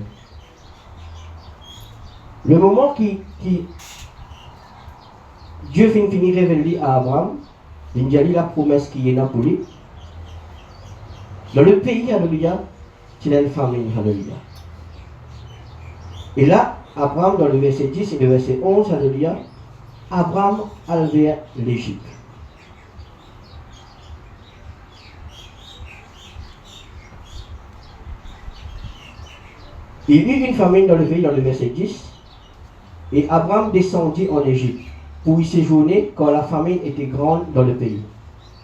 Le moment qui Dieu finit révéler à Abraham, il a dit la promesse qui est là pour lui. Dans le pays, alléluia, il y a une famine, alléluia. Et là, Abraham, dans le verset 10 et le verset 11, alléluia, Abraham a vers l'Égypte. Il y eut une famine dans le pays, dans le verset 10, et Abraham descendit en Égypte pour y séjourner quand la famine était grande dans le pays.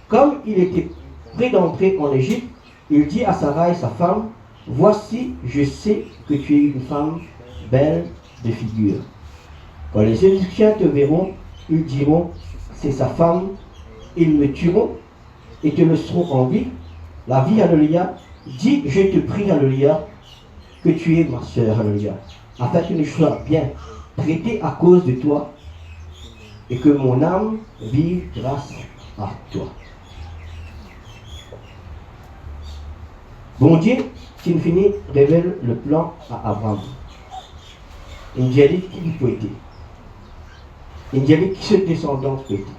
Comme il était près d'entrer en Égypte, il dit à Sarai, sa femme, voici, je sais que tu es une femme belle de figure. Quand les Égyptiens te verront, ils diront, c'est sa femme, ils me tueront et te laisseront en vie. La vie, alléluia, dis, je te prie, alléluia, que tu es ma soeur, alléluia, afin que je sois bien traité à cause de toi et que mon âme vive grâce à toi. Bon Dieu, qui finit, révèle le plan à Abraham. Il dit qu'il peut être. Il dit qui se descendance peut être.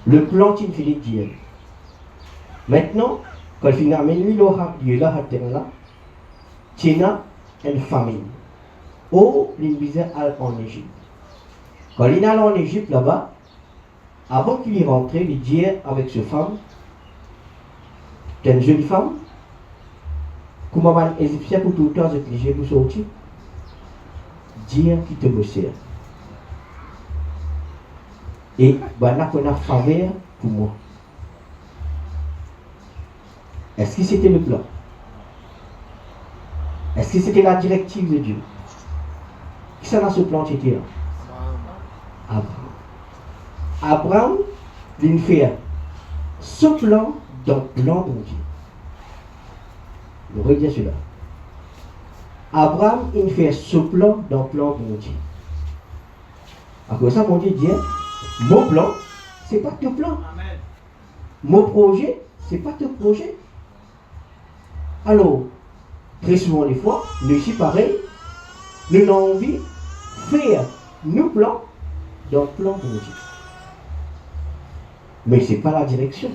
Le plan qui finit dit. Maintenant, quand il finit, mais lui, Dieu là, à terre là, il y a une famine. Oh, il visait en Égypte. Quand il est allé en Égypte là-bas, avant qu'il y rentre, il dit avec sa femme, tu es une jolie femme, comment va l'Égyptien pour tout le temps se obligé pour sortir? Dire qu'il te bossait. Et ben là, on a faveur pour moi. Est-ce que c'était le plan? Est-ce que c'était la directive de Dieu? ça dans ce plan c'était Abraham. Abraham, il fait ce plan dans le plan de Dieu. Vous regardez cela. Abraham, il fait ce plan dans le plan de Dieu. Après ça, mon Dieu dit, mon plan, ce n'est pas ton plan.
Amen.
Mon projet, ce n'est pas ton projet. Alors, très souvent, des fois, nous ici, pareil, nous avons envie de faire nos plans dans le plan de Dieu. Mais ce n'est pas la direction.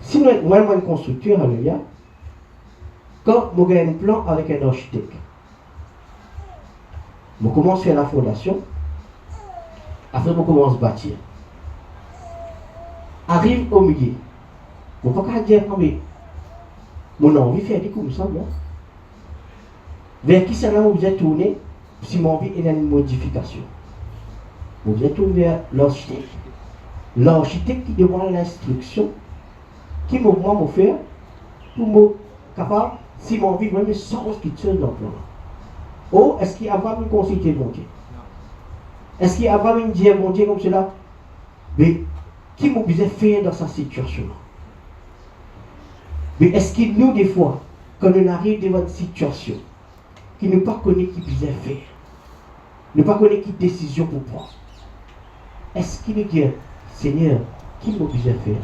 Si moi, je suis un constructeur, alléluia, quand je gagne un plan avec un architecte, je commence à faire la fondation, après je commence à bâtir. Arrive au milieu, je ne peux pas dire, mais mon envie de faire des comme ça, moi. Vers qui ça là, vous êtes tourné, si mon envie est une modification. Vous êtes tourné vers l'architecte. L'architecte qui demande l'instruction, qui me moi me faire, pour me capable, si mon envie vraiment sens qui tient dans le plan. Oh, est-ce qu'il y a vraiment une consulté bon Dieu? Est-ce qu'il y a vraiment une dire bon Dieu comme cela? Mais qui m'a besoin de faire dans sa situation? Mais est-ce que nous, des fois, quand on arrive devant une situation, qui ne pas connaît qui besoin de faire, ne pas connaît qui décision pour prendre, est-ce qu'il nous dit, Seigneur, qui m'a besoin de faire?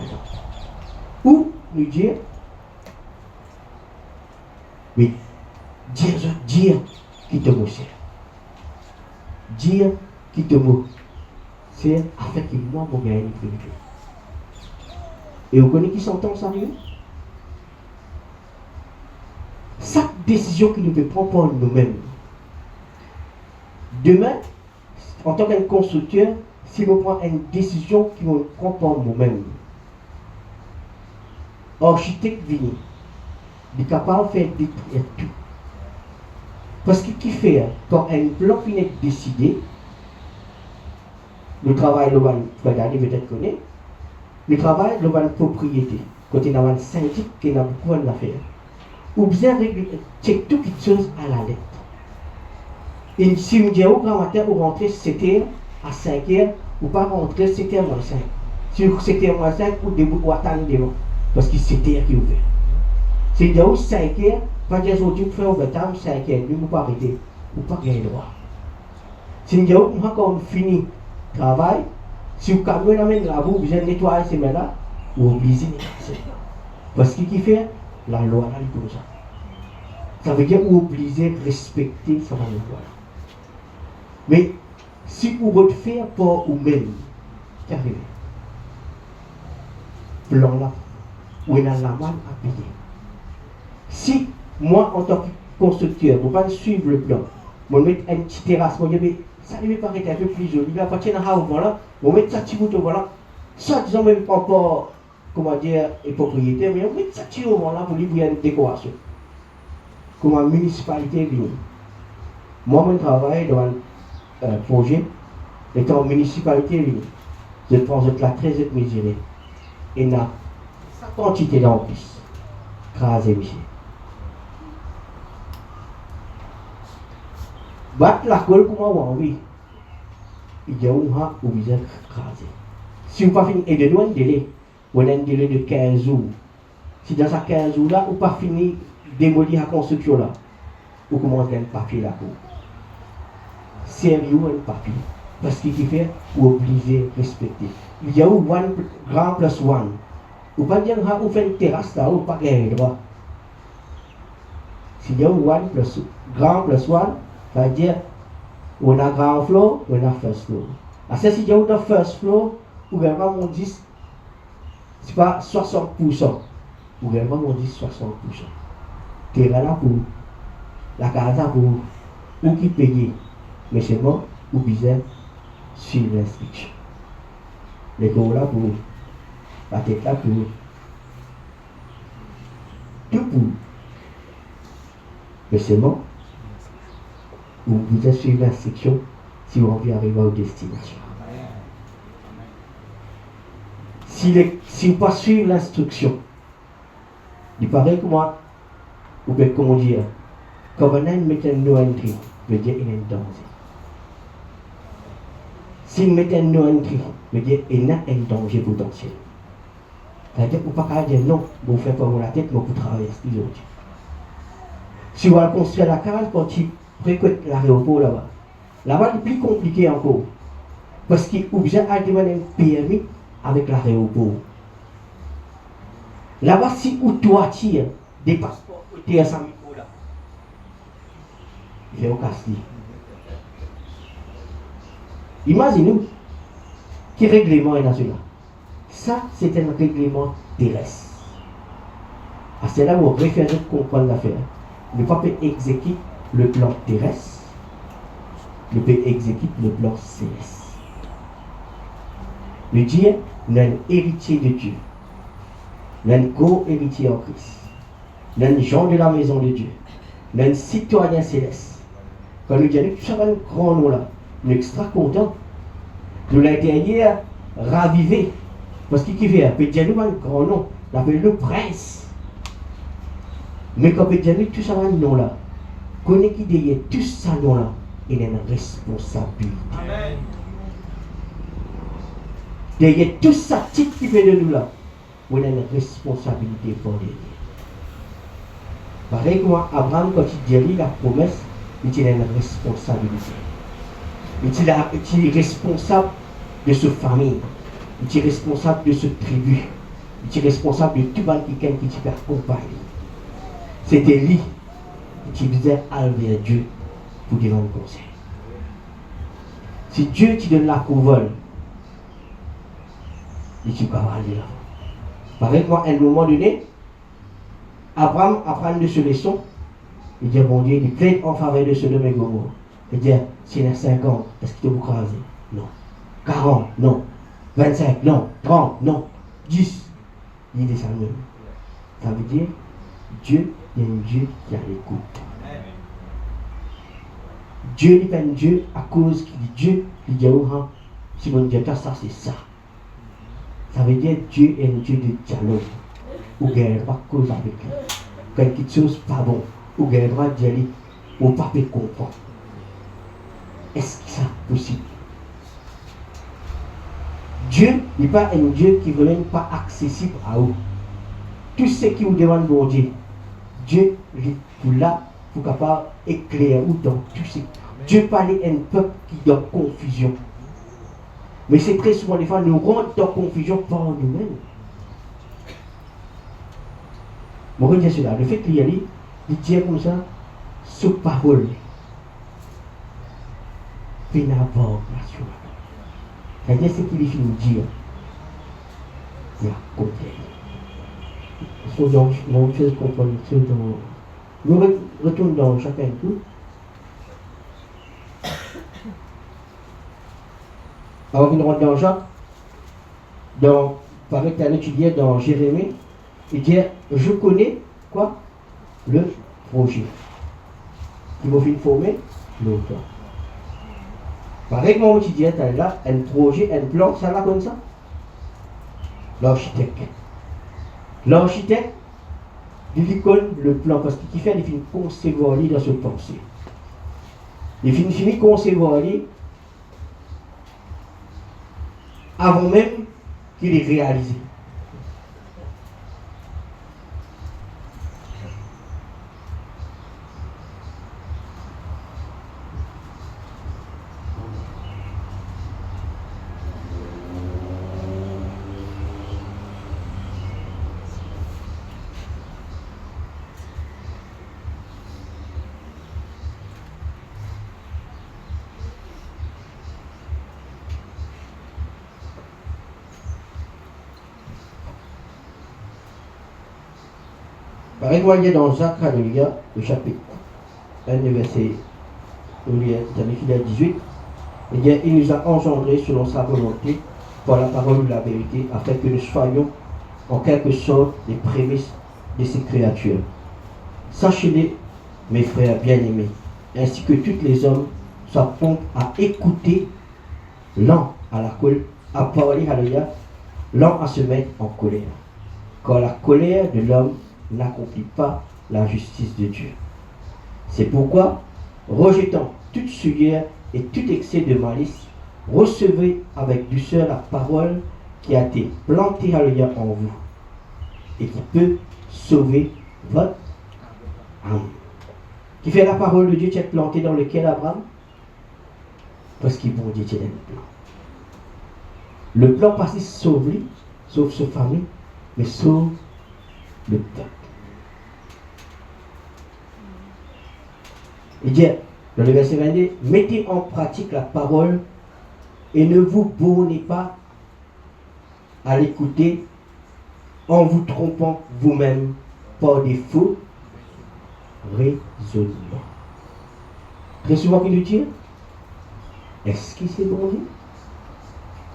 Ou nous dire, mais dire qui te me sert. Dire qui te me sert afin que moi, je gagne une priorité. Et vous connaissez qui s'entend ça, nous? Chaque décision que nous devons prendre pour nous-mêmes. Demain, en tant qu'un constructeur, si nous prenons une décision qui nous prend pour nous-mêmes, architecte vini, il est capable de faire détruire tout. Parce que qui fait, quand un plan finit de décider, le travail, le va regarder, peut-être connaître, le travail, le va propriété. Quand il y a un syndic qui a beaucoup d'affaires. Ou bien check tout qui chose à la lettre. Et si vous dites au grand matin, vous rentrez 7h à 5h, ou pas rentrer 7h moins 5. Si vous 7h moins 5, vous debout ou attendre devant. Parce que c'est 7h qui est ouvert. Si vous dites 5h, pas dire aujourd'hui vous faites overtime 5h, vous ne pouvez pas arrêter, vous ne pouvez pas gagner droit. Si vous dites quand on finit le travail, si vous camionnez l'amène là-bas, vous allez nettoyer ces mains-là, vous obligez de nettoyer. Parce que qui fait la loi là, comme ça. Ça veut dire que vous obligez de respecter sa loi. Mais si vous voulez faire pour vous-même, qu'est-ce qui arrive? Plan là, où il y a la main à payer. Si moi, en tant que constructeur, je ne vais pas suivre le plan, je vais mettre une petite terrasse, je vais dire, ça ne va pas être un peu plus joli, il va partir dans le voilà, je vais mettre ça petit bout, voilà, soit disons même pas pour, comment dire, les propriétaires, mais on met ça petit moment là pour livrer une décoration. Comme la municipalité vient. Moi, je travaille dans un projet, étant municipalité vient. Je pense que la très mesurée. Et il y a sa quantité d'emplis. Crasé, monsieur. Battre la colle pour moi, oui. Il y a un ou visage crasé. Si vous n'avez pas fini, et de nous, un délai. On a un délai de 15 jours. Si dans ces 15 jours-là, vous n'avez pas fini de démolir la construction là, vous commencez à un papier là pour. Sérieux, un papier. Parce qu'il fait, vous obligez de respecter. Il y a un grand plus one. Vous ne pouvez pas dire que vous faites une terrasse là, vous n'avez pas gagné droit. S'il y a un grand plus one, ça veut dire on a grand floor, on a first floor. Alors, si il y a un first floor, vous avez vraiment 10, c'est pas 60%. Ou vraiment on dit 60%. Terrain là pour la casa pour ou qui paye, mais c'est bon, ou bizarre sur l'instruction. Les gros là pour la tête là pour tout pour. Mais c'est bon, ou bizarre sur l'instruction si vous envie d'arriver à votre destination. Si vous ne pas suivre l'instruction, il paraît que moi, vous pouvez comment dire, Quand on met nous entrer, veut dire il y a un danger. Si on met nous entrer, veut dire il y a un danger potentiel. C'est-à-dire qu'on ne peut pas dire non, vous faites comme la tête, mais vous travaillez les autres. Si on va construire la case, quand tu fréquentes l'aéroport là-bas, là-bas c'est plus compliqué encore. Parce qu'il est obligé à demander un permis avec l'aéroport. Là-bas, si ou toi tires des passeports, tu es à 100 000 euros là. Il fait au casse-lit. Imaginez-vous, quel règlement est national. Ça, c'est un règlement terrestre. À cela, vous préférez comprendre l'affaire. Ne pas exécuter le plan terrestre, ne peut exécuter le plan céleste. Le Dieu n'est un héritier de Dieu. N'est un co-héritier en Christ. N'est un gens de la maison de Dieu. N'est un citoyen céleste. Quand nous disons que ça va un grand nom là, nous sommes extra contents. Nous l'avons hier ravivé. Parce qu'il fait, peut dire nous un grand nom, on appelle le prince. Mais quand peut dire tout ça un nom là, connaît qui derrière tout ça nom là, il a une responsabilité. Amen. Derrière tout ça titre qui fait de nous là, on a une responsabilité pour lui. Pareil comme Abraham, quand il dit la promesse, il a une responsabilité. Il est responsable de sa famille. Il est responsable de ce tribu. Il est responsable de tout quelqu'un qui t'y accompagne. C'était lui qui disait aller vers Dieu pour demander conseil. Si Dieu te donne la couronne, il ne va pas aller là. Pareil à un moment donné, Abraham apprend de ce leçon. Il dit, bon Dieu, il plaide en faveur de ce Sodome et Gomorrhe. Il dit, s'il y a 50, est-ce qu'il te vous craser? Non. 40, non. 25, non. 30, non. 10. Il dit ça même. Ça veut dire, Dieu est un Dieu qui a l'écoute. Dieu n'est pas un Dieu à cause qu'il dit Dieu, il dit, oh, si mon Dieu, ça c'est ça. Ça veut dire Dieu est un Dieu de dialogue. Ou gagne pas cause avec lui. Quand quelque chose pas bon, ou gagne droit de dire, ou pas peut comprendre. Est-ce que ça possible? Dieu n'est pas un Dieu qui ne veut même pas accessible à vous. Tout ce qui vous demande pour Dieu, Dieu est là pour capable éclairer ou dans tout ce. Dieu parle à un peuple qui est dans confusion. Mais c'est très souvent des fois nous rentrons dans confusion par nous-mêmes. Moi je dis cela, le fait qu'il y a il dit comme ça, sous parole, puis n'abord nation. C'est-à-dire ce qu'il finit de dire, il y a côté. Nous faisons comprendre ce dont nous retournons dans chacun tout. Alors qu'il rentre dans Jacques, pareil qu'un étudiant dans Jérémie, il dit, je connais quoi? Le projet. Qui m'a fait former l'autre. Pareil que mon étudiant là, un projet, un plan, ça là comme ça. L'architecte. L'architecte, il connaît le plan parce qu'il fait, il finit concevoir dans ce pensée. Il finit concevoir avant même qu'il ait réalisé. Pareil, moi, il y a dans Jacques, alléluia, le chapitre 1, verset 18, il nous a engendrés selon sa volonté par la parole de la vérité, afin que nous soyons en quelque sorte les prémices de ces créatures. Sachez-les, mes frères bien-aimés, ainsi que tous les hommes soient prompts à écouter, lents à la colère, à parler, alléluia, lents à se mettre en colère. Car la colère de l'homme n'accomplit pas la justice de Dieu. C'est pourquoi, rejetant toute sueur et tout excès de malice, recevez avec douceur la parole qui a été plantée à l'œil en vous et qui peut sauver votre âme. Qui fait la parole de Dieu qui est plantée dans lequel Abraham? Parce qu'il bon Dieu qui est dans le plan. Le plan pas si sauve lui, sauve sa famille, mais sauve le peuple. Il dit dans le verset 22, mettez en pratique la parole et ne vous bornez pas à l'écouter en vous trompant vous-même par des faux raisonnements. Très souvent, qu'il nous dit, est-ce que c'est bon Dieu?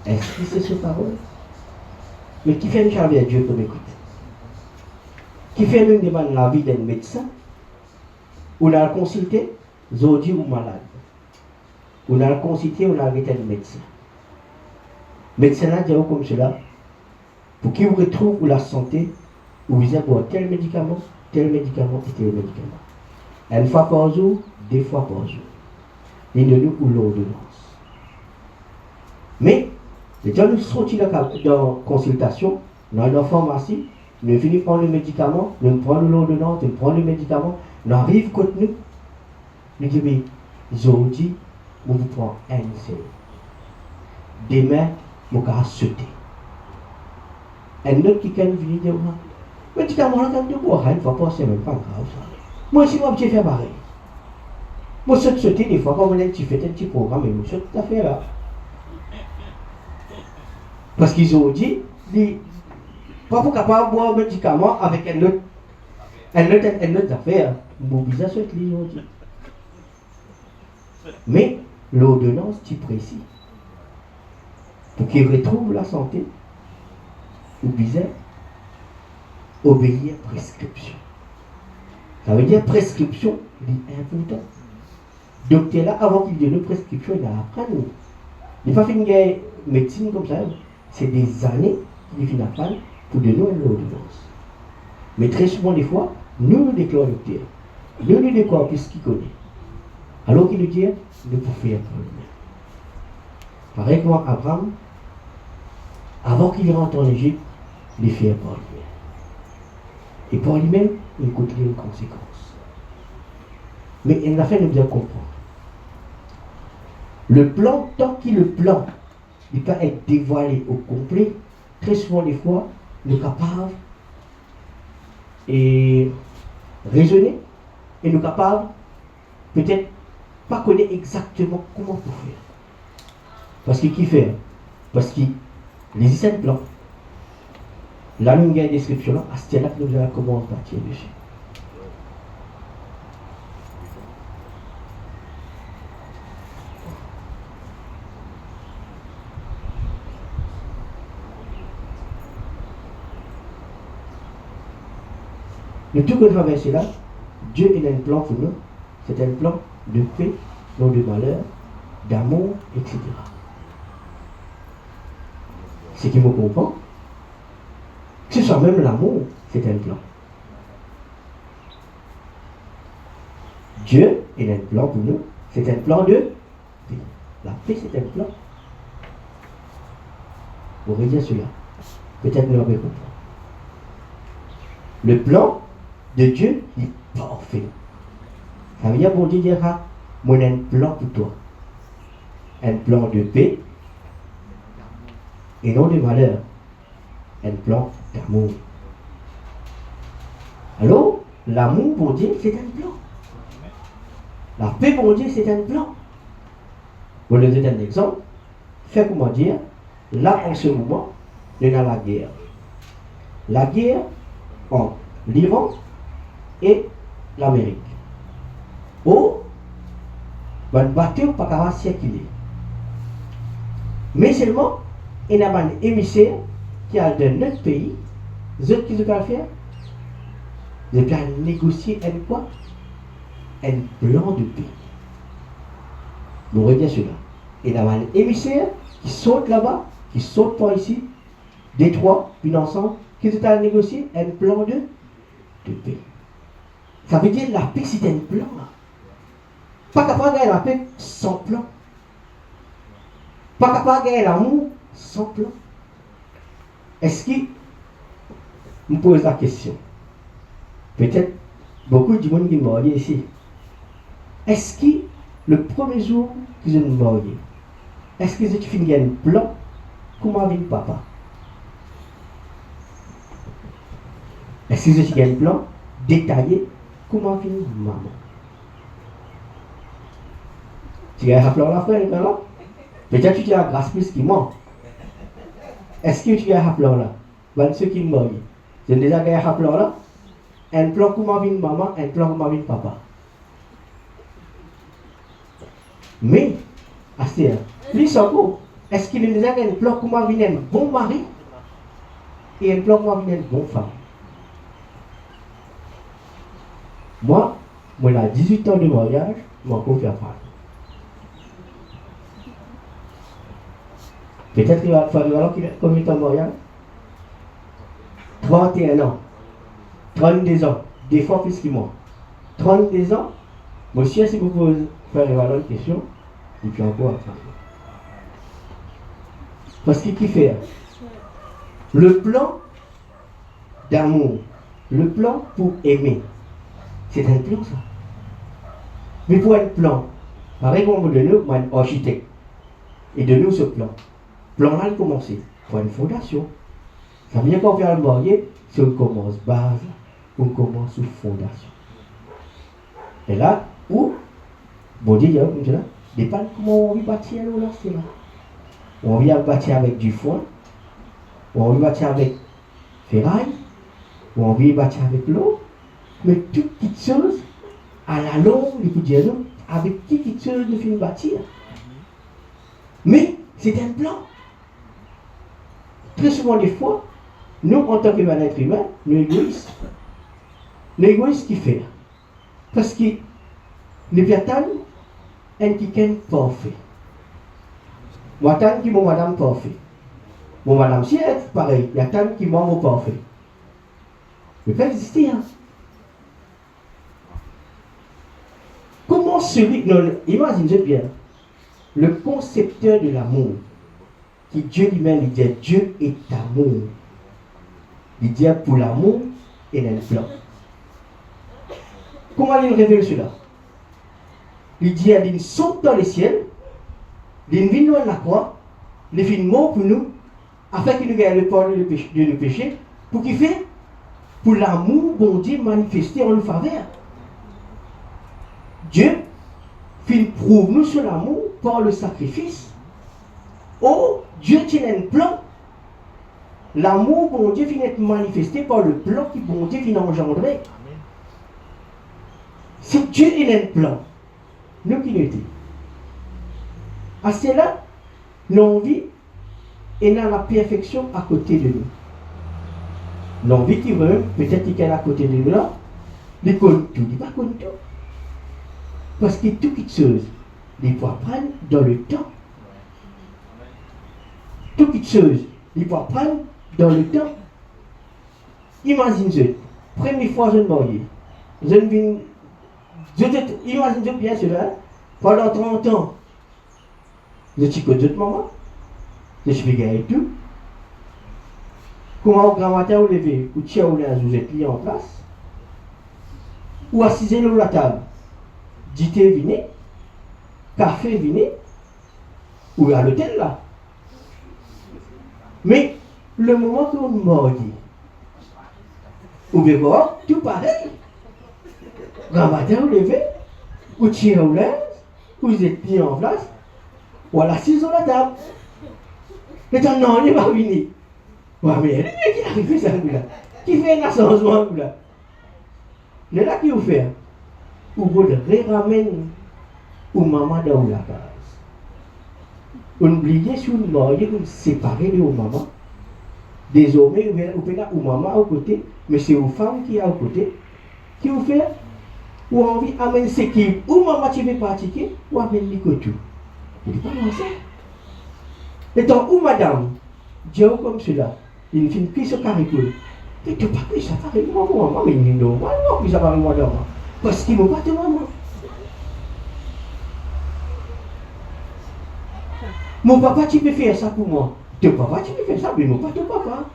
Est-ce que c'est ce parole? Mais qui fait une charge à Dieu pour m'écouter? Qui fait une demande la vie d'un médecin? On a consulté, Zodi ou malade. On a consulté, on a arrêté un médecin. Médecin là dit comme cela, pour qu'il vous retrouve la santé, vous avez boire tel médicament et tel médicament. Une fois par jour, 2 fois par jour. Il ne nous ou l'ordonnance. Mais, quand nous sortons dans la consultation, dans la pharmacie, nous finissons par le médicament, nous prenons l'ordonnance, nous prenons le médicament, nous arrivons contre nous, nous disons, mais aujourd'hui, nous vous prenons un seul. Demain, nous allons sauter. Un autre qui vient dire, le médicament là, quand tu bois, il ne faut pas se même pas grave. Moi aussi, moi, je fais pareil. Moi, je saute des fois, quand tu fais un petit programme, et je saute tout à fait là. Parce qu'ils ont dit, pas pour capable boire un médicament avec un autre affaire. Mobilisation, c'est ce qu'ils ont dit. Mais l'ordonnance, tu précis. Pour qu'ils retrouvent la santé, ou bizarre, obéir à prescription. Ça veut dire prescription, c'est important. Docteur là, avant qu'il donne une prescription, il a appris à nous. Il n'a pas fait une médecine comme ça. C'est des années qu'il finit à faire pour donner une ordonnance. Mais très souvent, des fois, nous déclarons le docteur. Nous déclarons plus qu'il connaît. Alors qu'il nous dit, nous pouvons faire pour lui-même. Pareil comme Abraham, avant qu'il rentre en Égypte, il fait par lui-même. Et pour lui-même, il coûte les conséquences. Mais il a fait nous bien comprendre. Le plan, tant qu'il le plan, il peut être dévoilé au complet, très souvent des fois, nous sommes capables et raisonner, et nous sommes capables peut-être pas connaître exactement comment pour faire. Parce que qui fait? Parce qu'il existe un plan. Là, nous avons une description là, à ce là que nous allons commencer à partir dessus. Le tout que nous traversons là, Dieu a un plan pour nous. C'est un plan de paix, non de malheur, d'amour, etc. Ce qui me comprend, ce soit même l'amour, c'est un plan. Dieu a un plan pour nous, c'est un plan de paix. La paix, c'est un plan. Vous voyez cela. Peut-être nous l'avez compris. Le plan de Dieu est parfait. Ça veut dire, bon Dieu dira, moi j'ai un plan pour toi. Un plan de paix et non de malheur. Un plan d'amour. Alors, l'amour pour Dieu, c'est un plan. La paix pour Dieu, c'est un plan. Pour vous donner un exemple, fait comment dire, là en ce moment, il y a la guerre. La guerre entre l'Iran et l'Amérique. Oh, le bateau pas capable de circuler. Mais seulement, il y a un émissaire qui a de notre pays, les autres qui ont faire, ils ont négocier un quoi? Un plan de paix. Nous regardons cela. Il y a un émissaire qui saute là-bas, qui saute par ici, Détroit, puis ensemble, qui ont négocier un plan de paix. Ça veut dire la paix, c'est un plan. Pas capable de gagner la paix sans plan. Pas capable de gagner l'amour sans plan. Est-ce que, je me pose la question, peut-être beaucoup de monde qui m'ont dit ici, est-ce que le premier jour que je me marié, est-ce que tu finis un plan comment vivre papa? Est-ce que tu as un plan détaillé comment vivre maman? Tu as un plan là, frère, là? Peut-être que tu as grâce plus que moi. Est-ce que tu as un plan là? Ben, ceux qui me marient, j'ai déjà un plan là. Un plan comment vivre maman, un plan comment vivre papa. Mais, assez, plus encore, est-ce qu'il y a déjà un plan comment vivre un bon mari et un plan comment vivre une bonne femme? Moi, j'ai 18 ans de mariage, je m'en confie à faire. Peut-être qu'il va falloir combien de temps de mariage? 31 ans. 32 ans. Des fois plus que moi. 32 ans. Monsieur, si vous pouvez faire une question, il fait encore attention. Parce qu'il qui fait le plan d'amour, le plan pour aimer, c'est un plan ça. Mais pour un plan, par exemple de nous, moi, un architecte, et de nous ce plan. Plan là, il commence. Il faut une fondation. Ça veut dire qu'on fait le marié, si on commence base, on commence sous fondation. Et là, où, bon Dieu, comme ça, dépend comment on veut bâtir là, c'est là. On vient bâtir avec du foin, on vient bâtir avec ferraille, on vient bâtir avec l'eau, mais toutes petites choses, à la longue, il faut dire non, avec petites choses, nous finissons bâtir. Mais c'est un plan. Très souvent, des fois, nous, en tant qu'être humain, nous égoïstes. Nous égoïstes qui fait. Parce que nous attendons un quelqu'un parfait. Moi, attends qui mon madame parfait. Mon madame, si elle est pareil, il y a tant qui mon parfait. Mais pas exister. Hein? Comment celui. Non, imaginez bien. Le concepteur de l'amour, qui Dieu lui-même, il dit Dieu est amour. Il dit pour l'amour, il y a un plan. Comment il révèle cela? Il dit il saute dans les ciels, il vient dans la croix, il fait mort pour nous, afin qu'il nous gagne le pardon de nos péchés, pour qu'il fait pour l'amour, bon Dieu, manifesté en nous faveur. Dieu prouve nous sur l'amour par le sacrifice. Oh, Dieu tient un plan. L'amour, bon Dieu, finit être manifesté par le plan qui, bon Dieu, finit engendrer. Si Dieu est un plan, nous qui l'étions. À cela, l'envie est dans la perfection à côté de nous. L'envie qui veut, peut-être qu'il est à côté de nous là, il connaît tout, il ne pas connaît tout. Parce que toute chose, il faut apprendre dans le temps. Toute chose, il faut apprendre dans le temps. Imaginez, première fois je me marie, imaginez bien cela, pendant 30 ans, je suis que d'autres mamans, je suis gagné tout. Comment au grand matin vous levez, ou tiens ou vous êtes lié en place, ou assisez sur la table, dites venez, café venez, ou à l'hôtel là. Mais le moment que vous mordez, vous pouvez voir tout pareil. Grand matin vous levez, vous tirez au linge, vous êtes mis en place, ou à l'assise sur la table. Mais non, il va venir. Ouais, mais qui arrive ça là? Qui fait un changement là? Le là qui vous fait? Ou vous le ramène ou maman dans la case. Vous oubliez si vous mariez, vous séparez de vos mamans. Désormais, vous pouvez là ou maman au côté, mais c'est vos femmes qui est au côté. Qui vous fait? Ou envie d'amener ce qui ou maman tu veux pratiquer, ou amène les couteaux. Il n'est pas lancé. Et donc, ou madame, Dieu comme cela, il ne finit plus ce caricule. Mais tu n'as pas pris ça par maman, mais il dit non, moi, puis ça par moi d'homme. Parce qu'il ne m'a pas de maman. Mon papa, tu peux faire ça pour moi. Ton papa, tu peux faire ça, mais non pas ton papa.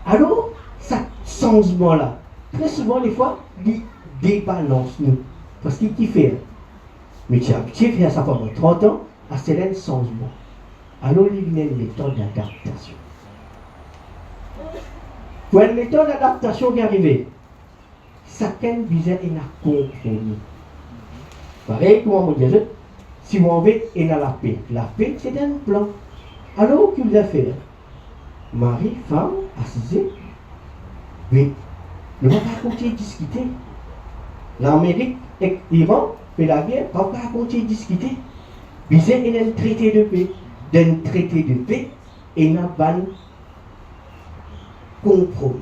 Alors, ce changement-là, très souvent, des fois, il débalance nous. Parce qu'il fait. Mais tu as habitué à faire ça pendant 30 ans, à ce changement. Alors, il y a une méthode d'adaptation. Pour une méthode d'adaptation qui est arrivée, chacun visait un compromis. Pareil, comme on dit, si on veut, il y a la paix. La paix, c'est un plan. Alors, qu'il vous a fait? Mari, femme, assisée. Mais, ne va pas continuer de discuter. L'Amérique et l'Iran fait la guerre, ne va pas continuer de discuter. Mais c'est un traité de paix. D'un traité de paix, il y a un compromis.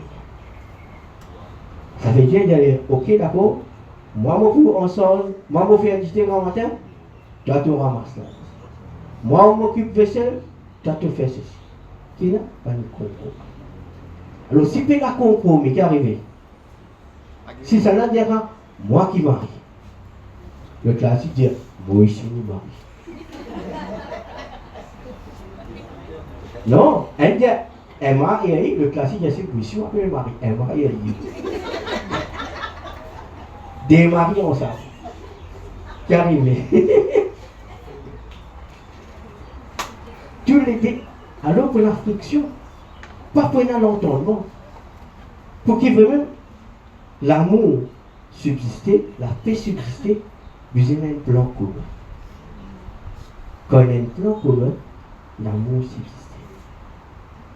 Ça veut dire d'ailleurs, ok, d'accord, moi, je vais ensemble, moi, je vais faire du thé grand matin, toi, tu ramasses là. Moi, je m'occupe de vaisselle, toi, tu fais ceci. Qui n'a pas de compromis. Alors, si il y a un compromis qui est arrivé, si ça n'a pas moi qui marie, le classique dit, moi ici, nous marie. Non, elle dit, elle marie, le classique dit, c'est oui, si on appelle mari, elle marie, elle dit. Des maris ensemble. Qui arrivent. Tous les deux. Alors pour la friction, pas pour l'entendement. Pour qu'il vraiment l'amour subsister, la paix subsister, vous avez un plan commun. Quand il y a un plan commun, l'amour subsiste.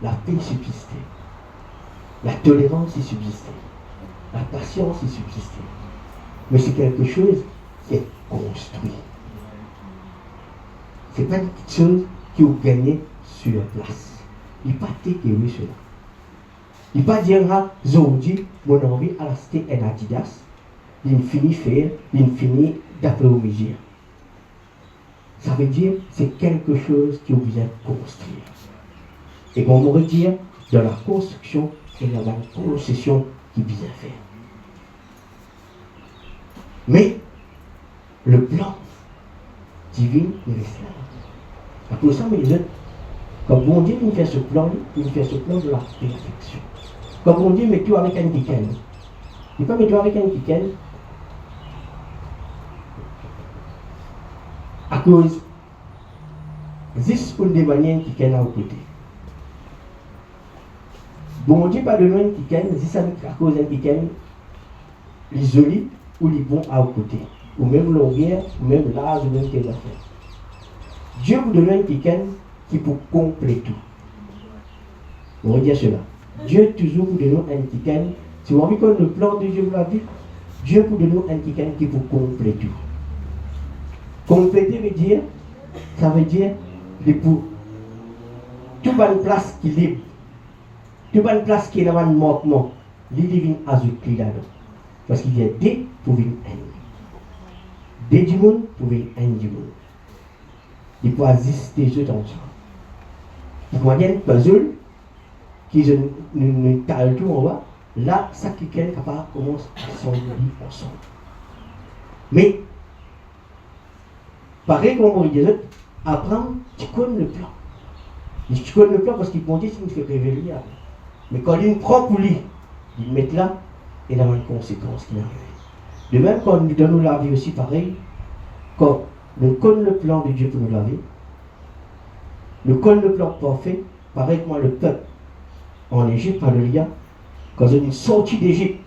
La paix subsiste. La tolérance subsiste. La patience subsiste. Mais c'est quelque chose qui est construit. Ce n'est pas une petite chose qui vous gagnez sur place. Il n'est pas téqué cela. Il ne pas dire, aujourd'hui, mon envie à la cité est Adidas. Il finit faire, il finit d'après au mesure. Ça veut dire c'est quelque chose qui vous vient construire. Et comme on va dire, dans la construction, il y a la concession qui vient faire. Mais le plan divin il reste là. À cause de ça, mais les autres, comme bon Dieu nous fait ce plan, il fait ce plan de la perfection. Comme on dit, mets-toi avec un tiken. Il ne peut pas mettre avec un tiken. À cause, juste pour dévaler un tiken à côté. Bon Dieu pas de loin un tiken, juste à cause d'un tiken, l'isolé ou les bons à côté. Ou même longueur, ou même l'âge, ou même quelle affaire. Dieu vous donne un tiken qui pour compléter tout. On va dire cela. Dieu toujours vous donne un tiken. Si vous avez comme le plan de Dieu vous l'a vu, Dieu vous donne un tiken qui pour compléter tout. Compléter veut dire, ça veut dire, pour tout une place qui est libre, tout une place qui est dans un manquement, il vient ajouter là-dedans. Parce qu'il y a des pour venir un. Des du monde pour venir un du monde. Il faut exister les autres ensemble. Il faut avoir un puzzle qui nous taille tout en bas. Là, ça qui est capable commence à s'enlever ensemble. Mais, pareil comme on dit les autres, apprendre, tu connais le plan. Tu connais le plan parce qu'il vont dire qu'il nous fait révéler. Mais quand il prend pour lui, il met là, et il y a une conséquence qui arrive. De même, quand nous donnons la vie aussi, pareil, quand nous connaissons le plan de Dieu pour nous la vie, nous connaissons le plan parfait, pareil comme le peuple en Égypte, alléluia, quand ils sont sortis d'Égypte,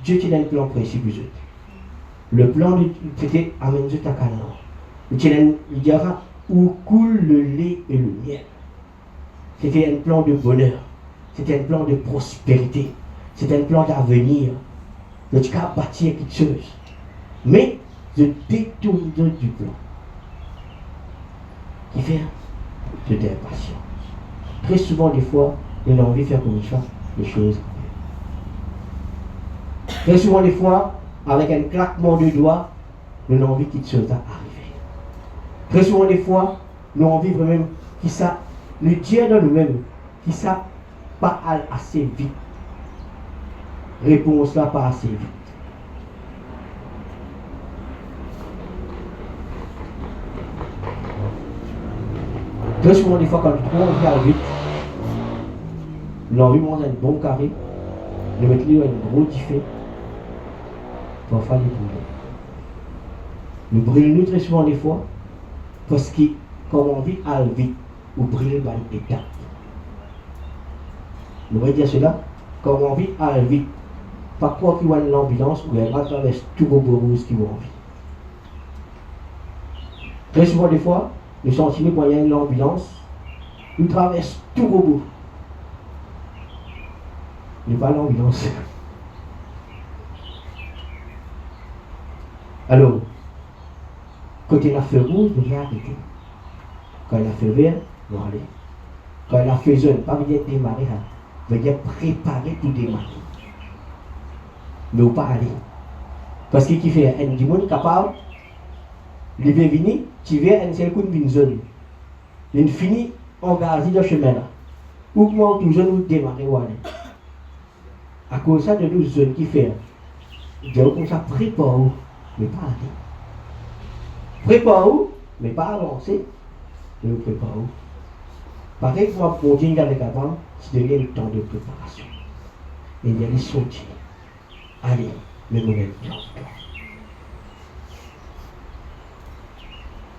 Dieu tient un plan précis pour eux. Le plan, c'était amener à Canaan. Il dira où coule le lait et le miel. C'était un plan de bonheur, c'était un plan de prospérité, c'était un plan d'avenir. Le cas bâtir quelque chose. Mais je détourne du plan. Qui fait j'étais impatient. Très souvent, des fois, on a envie de faire comme ça, les choses. Très souvent, des fois, avec un claquement de doigts, on a envie que quelque chose arrive. Très souvent, des fois, nous avons envie vraiment que ça, le Dieu dans nous-mêmes, que ça pas assez vite. Réponse là pas assez vite. Très souvent, des fois, quand tu trouves un vite, l'envie mange un bon carré, le mettre lui un gros diffé, pour faire des brûler. Nous brûlons très souvent des fois, parce que quand on vit à vite, ou brûler par une étape. Nous voyons dire cela, quand on vit à vite, pas quoi qu'il y a une ambulance, ou elle traverse tout le beau rouge qui va en vie. Très souvent, des fois, nous sentiments quand il y a une ambulance, nous traversons tout le bout. Nous pas l'ambulance. Alors, quand il a fait rouge, nous allons arrêter. Quand il a fait vert, nous allons aller. Quand il a fait jaune, pas venir démarrer, veut dire préparer pour démarrer. Mais pas aller. Parce qu'il fait un monde capable, il veut venir, tu veux un seul coup de zone. Il finit engagé dans le chemin là. Ou moi, tout jeune, vous démarrer ou aller. À cause de ça, de nous zones qui fait, je comme ça, prépare, mais pas aller. Prépare, mais pas avancer. Je vous prépare. Pareil que moi, pour dire avec avant, c'est devient le temps de préparation. Et il y a les sorties. Allez, le modèle.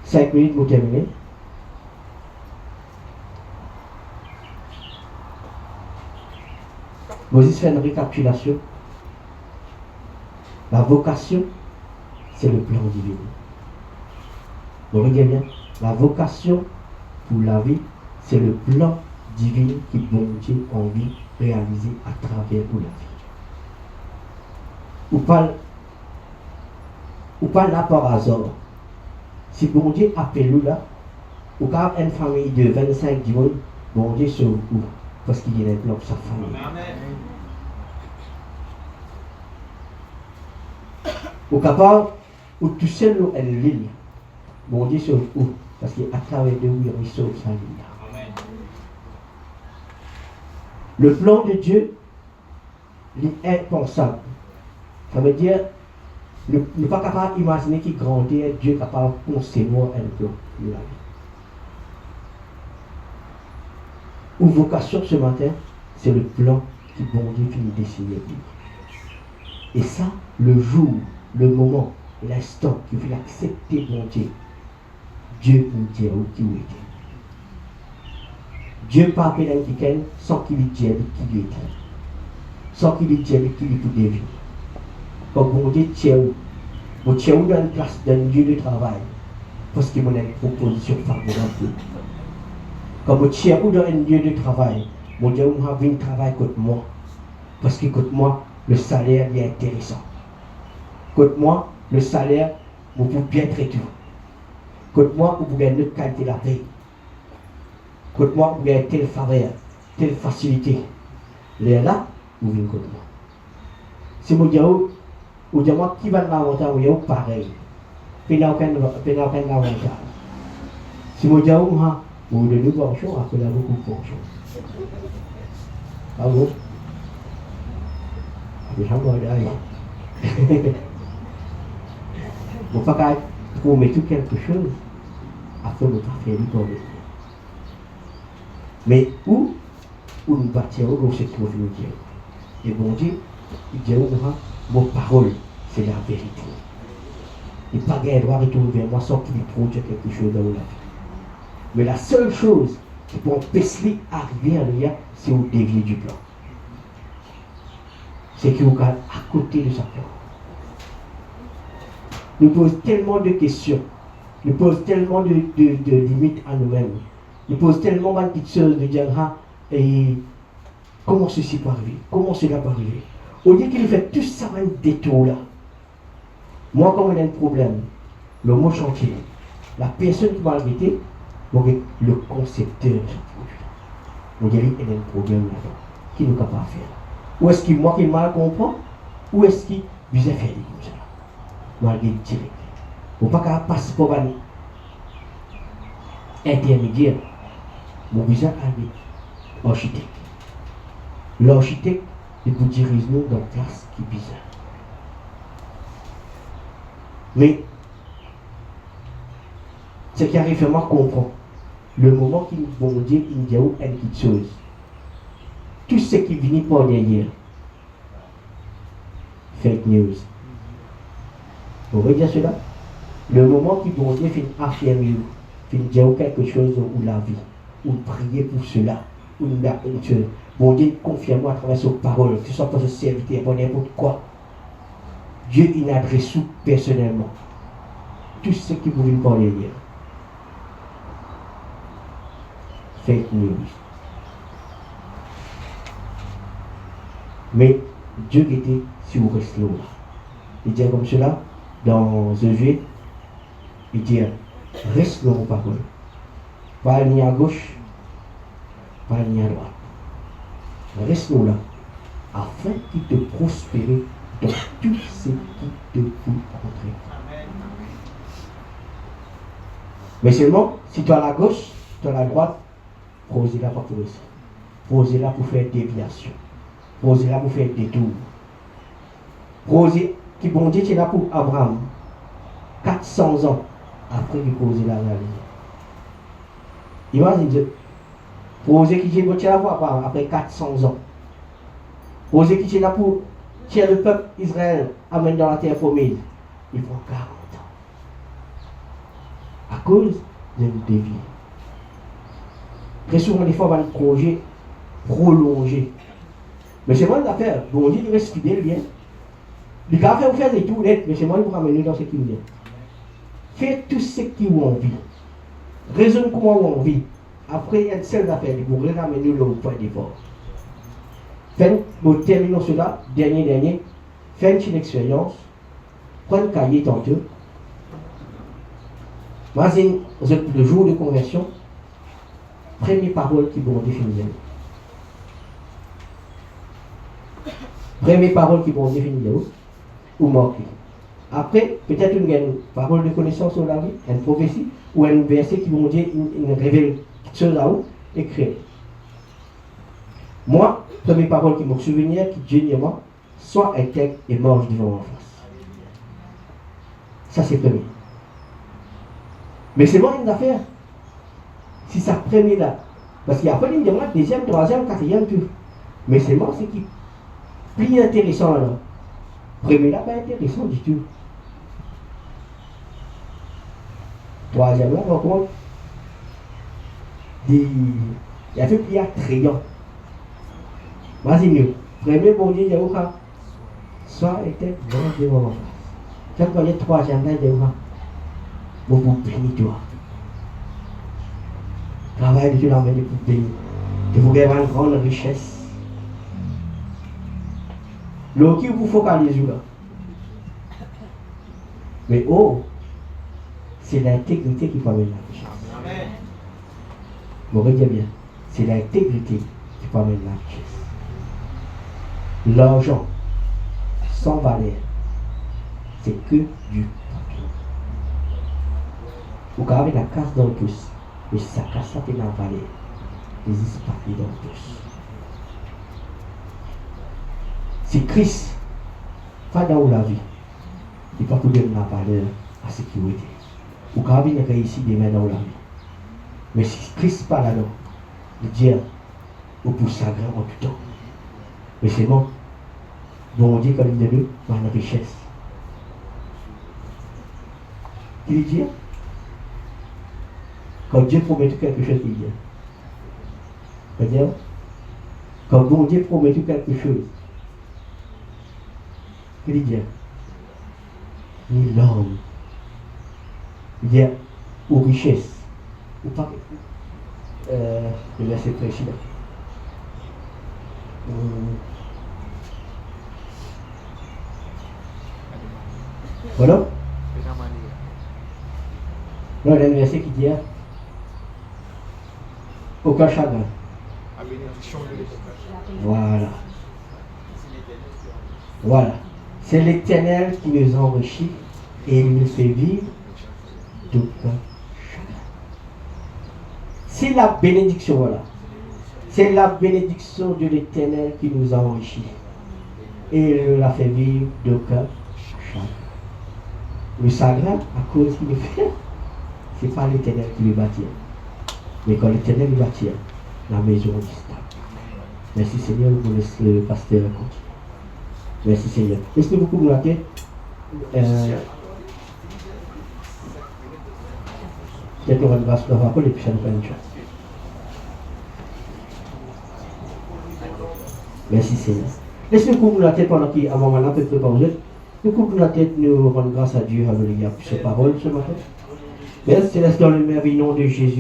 5 minutes pour terminer. Moïse fait une récapitulation. La vocation, c'est le plan divin. Vous regardez bien, la vocation pour la vie, c'est le plan divin qui bon Dieu a envie de réaliser à travers pour la vie. Ou pas là par hasard. Si bon Dieu appelle nous là, ou quand une famille de 25 dimanches, bon Dieu sauve où? Parce qu'il y a un plan pour sa famille. Ou capable, ou tout seul nous une ligne. Bon Dieu sauve où? Parce qu'à travers de où il sauve sa ligne. Le plan de Dieu est impensable. Ça veut dire, ne pas capable d'imaginer qu'il grandit, Dieu est capable de concevoir un plan de la vie. Ou vocation ce matin, c'est le plan qui bon Dieu finit de dessiner. Et ça, le jour, le moment, l'instant qu'il faut accepter bon Dieu, Dieu nous dira où il était. Dieu pas appelé un quelqu'un sans qu'il lui dise qui il était. Sans qu'il lui dise qui il pour des vies. Comme bon Dieu tient où? Vous tient où dans une place, dans un lieu de travail? Parce qu'il y a une proposition favorable. Comme vous tient où dans un lieu de travail? Mon Dieu, vous avez un travail contre moi. Parce que contre moi, le salaire est intéressant. Contre moi, le salaire, vous pouvez bien traiter. Contre moi, vous gagnez notre qualité de la paix. Contre moi, vous gagnez telle faveur, telle facilité. Les là, vous venez contre moi. Si vous dites, vous dites, qui va l'avantage, vous dites, pareil. Puis n'a aucun avantage. Si vous dites, vous donnez bon chose, après là, beaucoup de bon chose. Ah bon? Alhamdulillah. Vous ne pouvez pas promettre quelque chose, après vous ne pouvez pas faire du tout. Mais où nous bâtirons, où se trouve le Dieu. Et bon Dieu, il dit, vos paroles, c'est la vérité. Et pas qu'elle doit retourner vers moi sans qu'il produise quelque chose dans la vie. Mais la seule chose qui peut empêcher d'arriver à l'IA, c'est au dévier du plan. C'est qu'il vous garde à côté de sa plan. Nous pose tellement de questions, nous pose tellement de limites à nous-mêmes, nous pose tellement de petites choses de dire et comment ceci peut arriver, comment cela peut arriver. Au lieu qu'il fait tout ça un détour là. Moi, quand on a un problème, le mot chantier, la personne qui m'a arrêté, le concepteur de ce produit. On dirait qu'il y a un problème là-dedans. Qui n'est capable de faire? Ou est-ce que moi qui mal comprends? Ou est-ce qu'il vous a fait comme ça? Moi, je dis direct. Vous ne pouvez pas passer pour un intermédiaire. Vous besoin d'un architecte. L'architecte, il vous dirige nous dans la place qui est bizarre. Mais, ce qui arrive, moi, comprends. Le moment qui bon Dieu, il dit une petite chose. Tout ce qui vient par derrière, fake news. Vous voyez dire cela? Le moment qui bon Dieu fait affirmer, fait dire quelque chose ou la vie, ou prier pour cela, ou bon Dieu confirme à travers sa parole, que ce soit pour ce serviteur, pour n'importe quoi. Dieu il adresse tout personnellement. Tout ce qui vous vient par derrière. Fake news. Mais Dieu était sur le reste là. Il dit comme cela, dans Josué, il dit, reste dans vos paroles. Pas ni à gauche, pas ni à droite. Reste là, afin qu'il te prospère dans tout ce qui te fout rentrer. Mais seulement, si tu es à la gauche, tu es à la droite, posez-la pour progresser. Posez-la pour faire déviation. Posez-la pour faire détour. Posez, qui bon Dieu, c'est là pour Abraham. 400 ans après qu'il pose la réalité. Imagine Dieu. Posez qui est là pour Abraham après 400 ans. Posez qui est là pour tirer le peuple Israël amène dans la terre promise. Il faut 40 ans. À cause de vous dévier. Très souvent, les fois, on va le projet prolongé. Mais c'est moi l'affaire. Bon Dieu, il reste fidèle, bien. Il va faire des tours mais c'est moi qui vous ramène dans ce qui vient. Faites tout ce qui vous envie. Raisonne comment vous envie. Après, il y a une seule affaire. Vous ramenez le point d'effort. Faites, nous terminons cela, dernier. Faites une expérience. Prenez le cahier tantôt. Voici le jour de conversion. Première parole qui vont définir. Première parole qui vont définir. Ou manquer. Après, peut-être une parole de connaissance sur la vie, une prophétie, ou un verset qui vont dire, une révèle quelque chose à vous, écrire. Moi, première parole qui me souvenir, qui dit moi, soit intègre et mange devant ma face. Ça, c'est premier. Mais c'est moi une affaire. Si ça premier là, parce qu'il y a pas une demande, deuxième, troisième, quatrième, tout. Mais c'est moi, c'est qui plus intéressant là. Premier là, pas intéressant du tout. Troisième là, par contre, il y a fait plus attrayant. Vas-y mieux. Premier bon Dieu, il y a aucun. Soit était bon Dieu, mon frère. Quand on est troisième là, il y a aucun. Vous vous bénissez toi. Travail de Dieu dans de vous bénir. De vous gagner une grande richesse. Le qui vous focalise là. Mais oh, c'est l'intégrité qui permet la richesse. Amen. Vous regardez bien. C'est l'intégrité qui permet la richesse. L'argent sans valeur, c'est que du papier. Vous avez la casse dans le pouce, mais ça casse ça dans la valeur. Il existe papier dans le pouce. C'est Christ, pas dans la vie, il ne peut pas donner la valeur à la sécurité. Vous avez réussi demain dans la vie. Mais si Christ pas là-dedans, il dit, vous pour ça grand en tout temps. Mais c'est bon. Bon Dieu, quand il est deux, il y a une richesse. Il dit, quand Dieu promet quelque chose, il dit. C'est-à-dire, quand bon Dieu promet quelque chose, il dit, ni l'homme, il dit, aux richesses, ou pas, le verset précis là. Voilà. Là, il y a un verset qui dit, aucun chagrin. Voilà. Voilà. C'est l'Éternel qui nous enrichit et il nous fait vivre d'aucun chagrin. C'est la bénédiction, voilà. C'est la bénédiction de l'Éternel qui nous a enrichis. Et il nous l'a fait vivre d'aucun chagrin. Le chagrin, à cause qu'il le fait, c'est pas l'Éternel qui le bâtit. Mais quand l'Éternel il bâtit la maison est stable. Merci Seigneur, vous laissez le pasteur continuer. Merci Seigneur. Est-ce que vous pouvez la tête peut-être qu'on va grâce de la parole et puis ça nous fait une chose. Merci Seigneur. Laissez-nous couvrir la tête pendant qu'à un moment-là, peut préparer vous êtes. Nous couvrons la tête, nous rendons grâce à Dieu, alléluia, pour sa parole ce matin. Merci Céleste, dans le merveilleux nom de Jésus.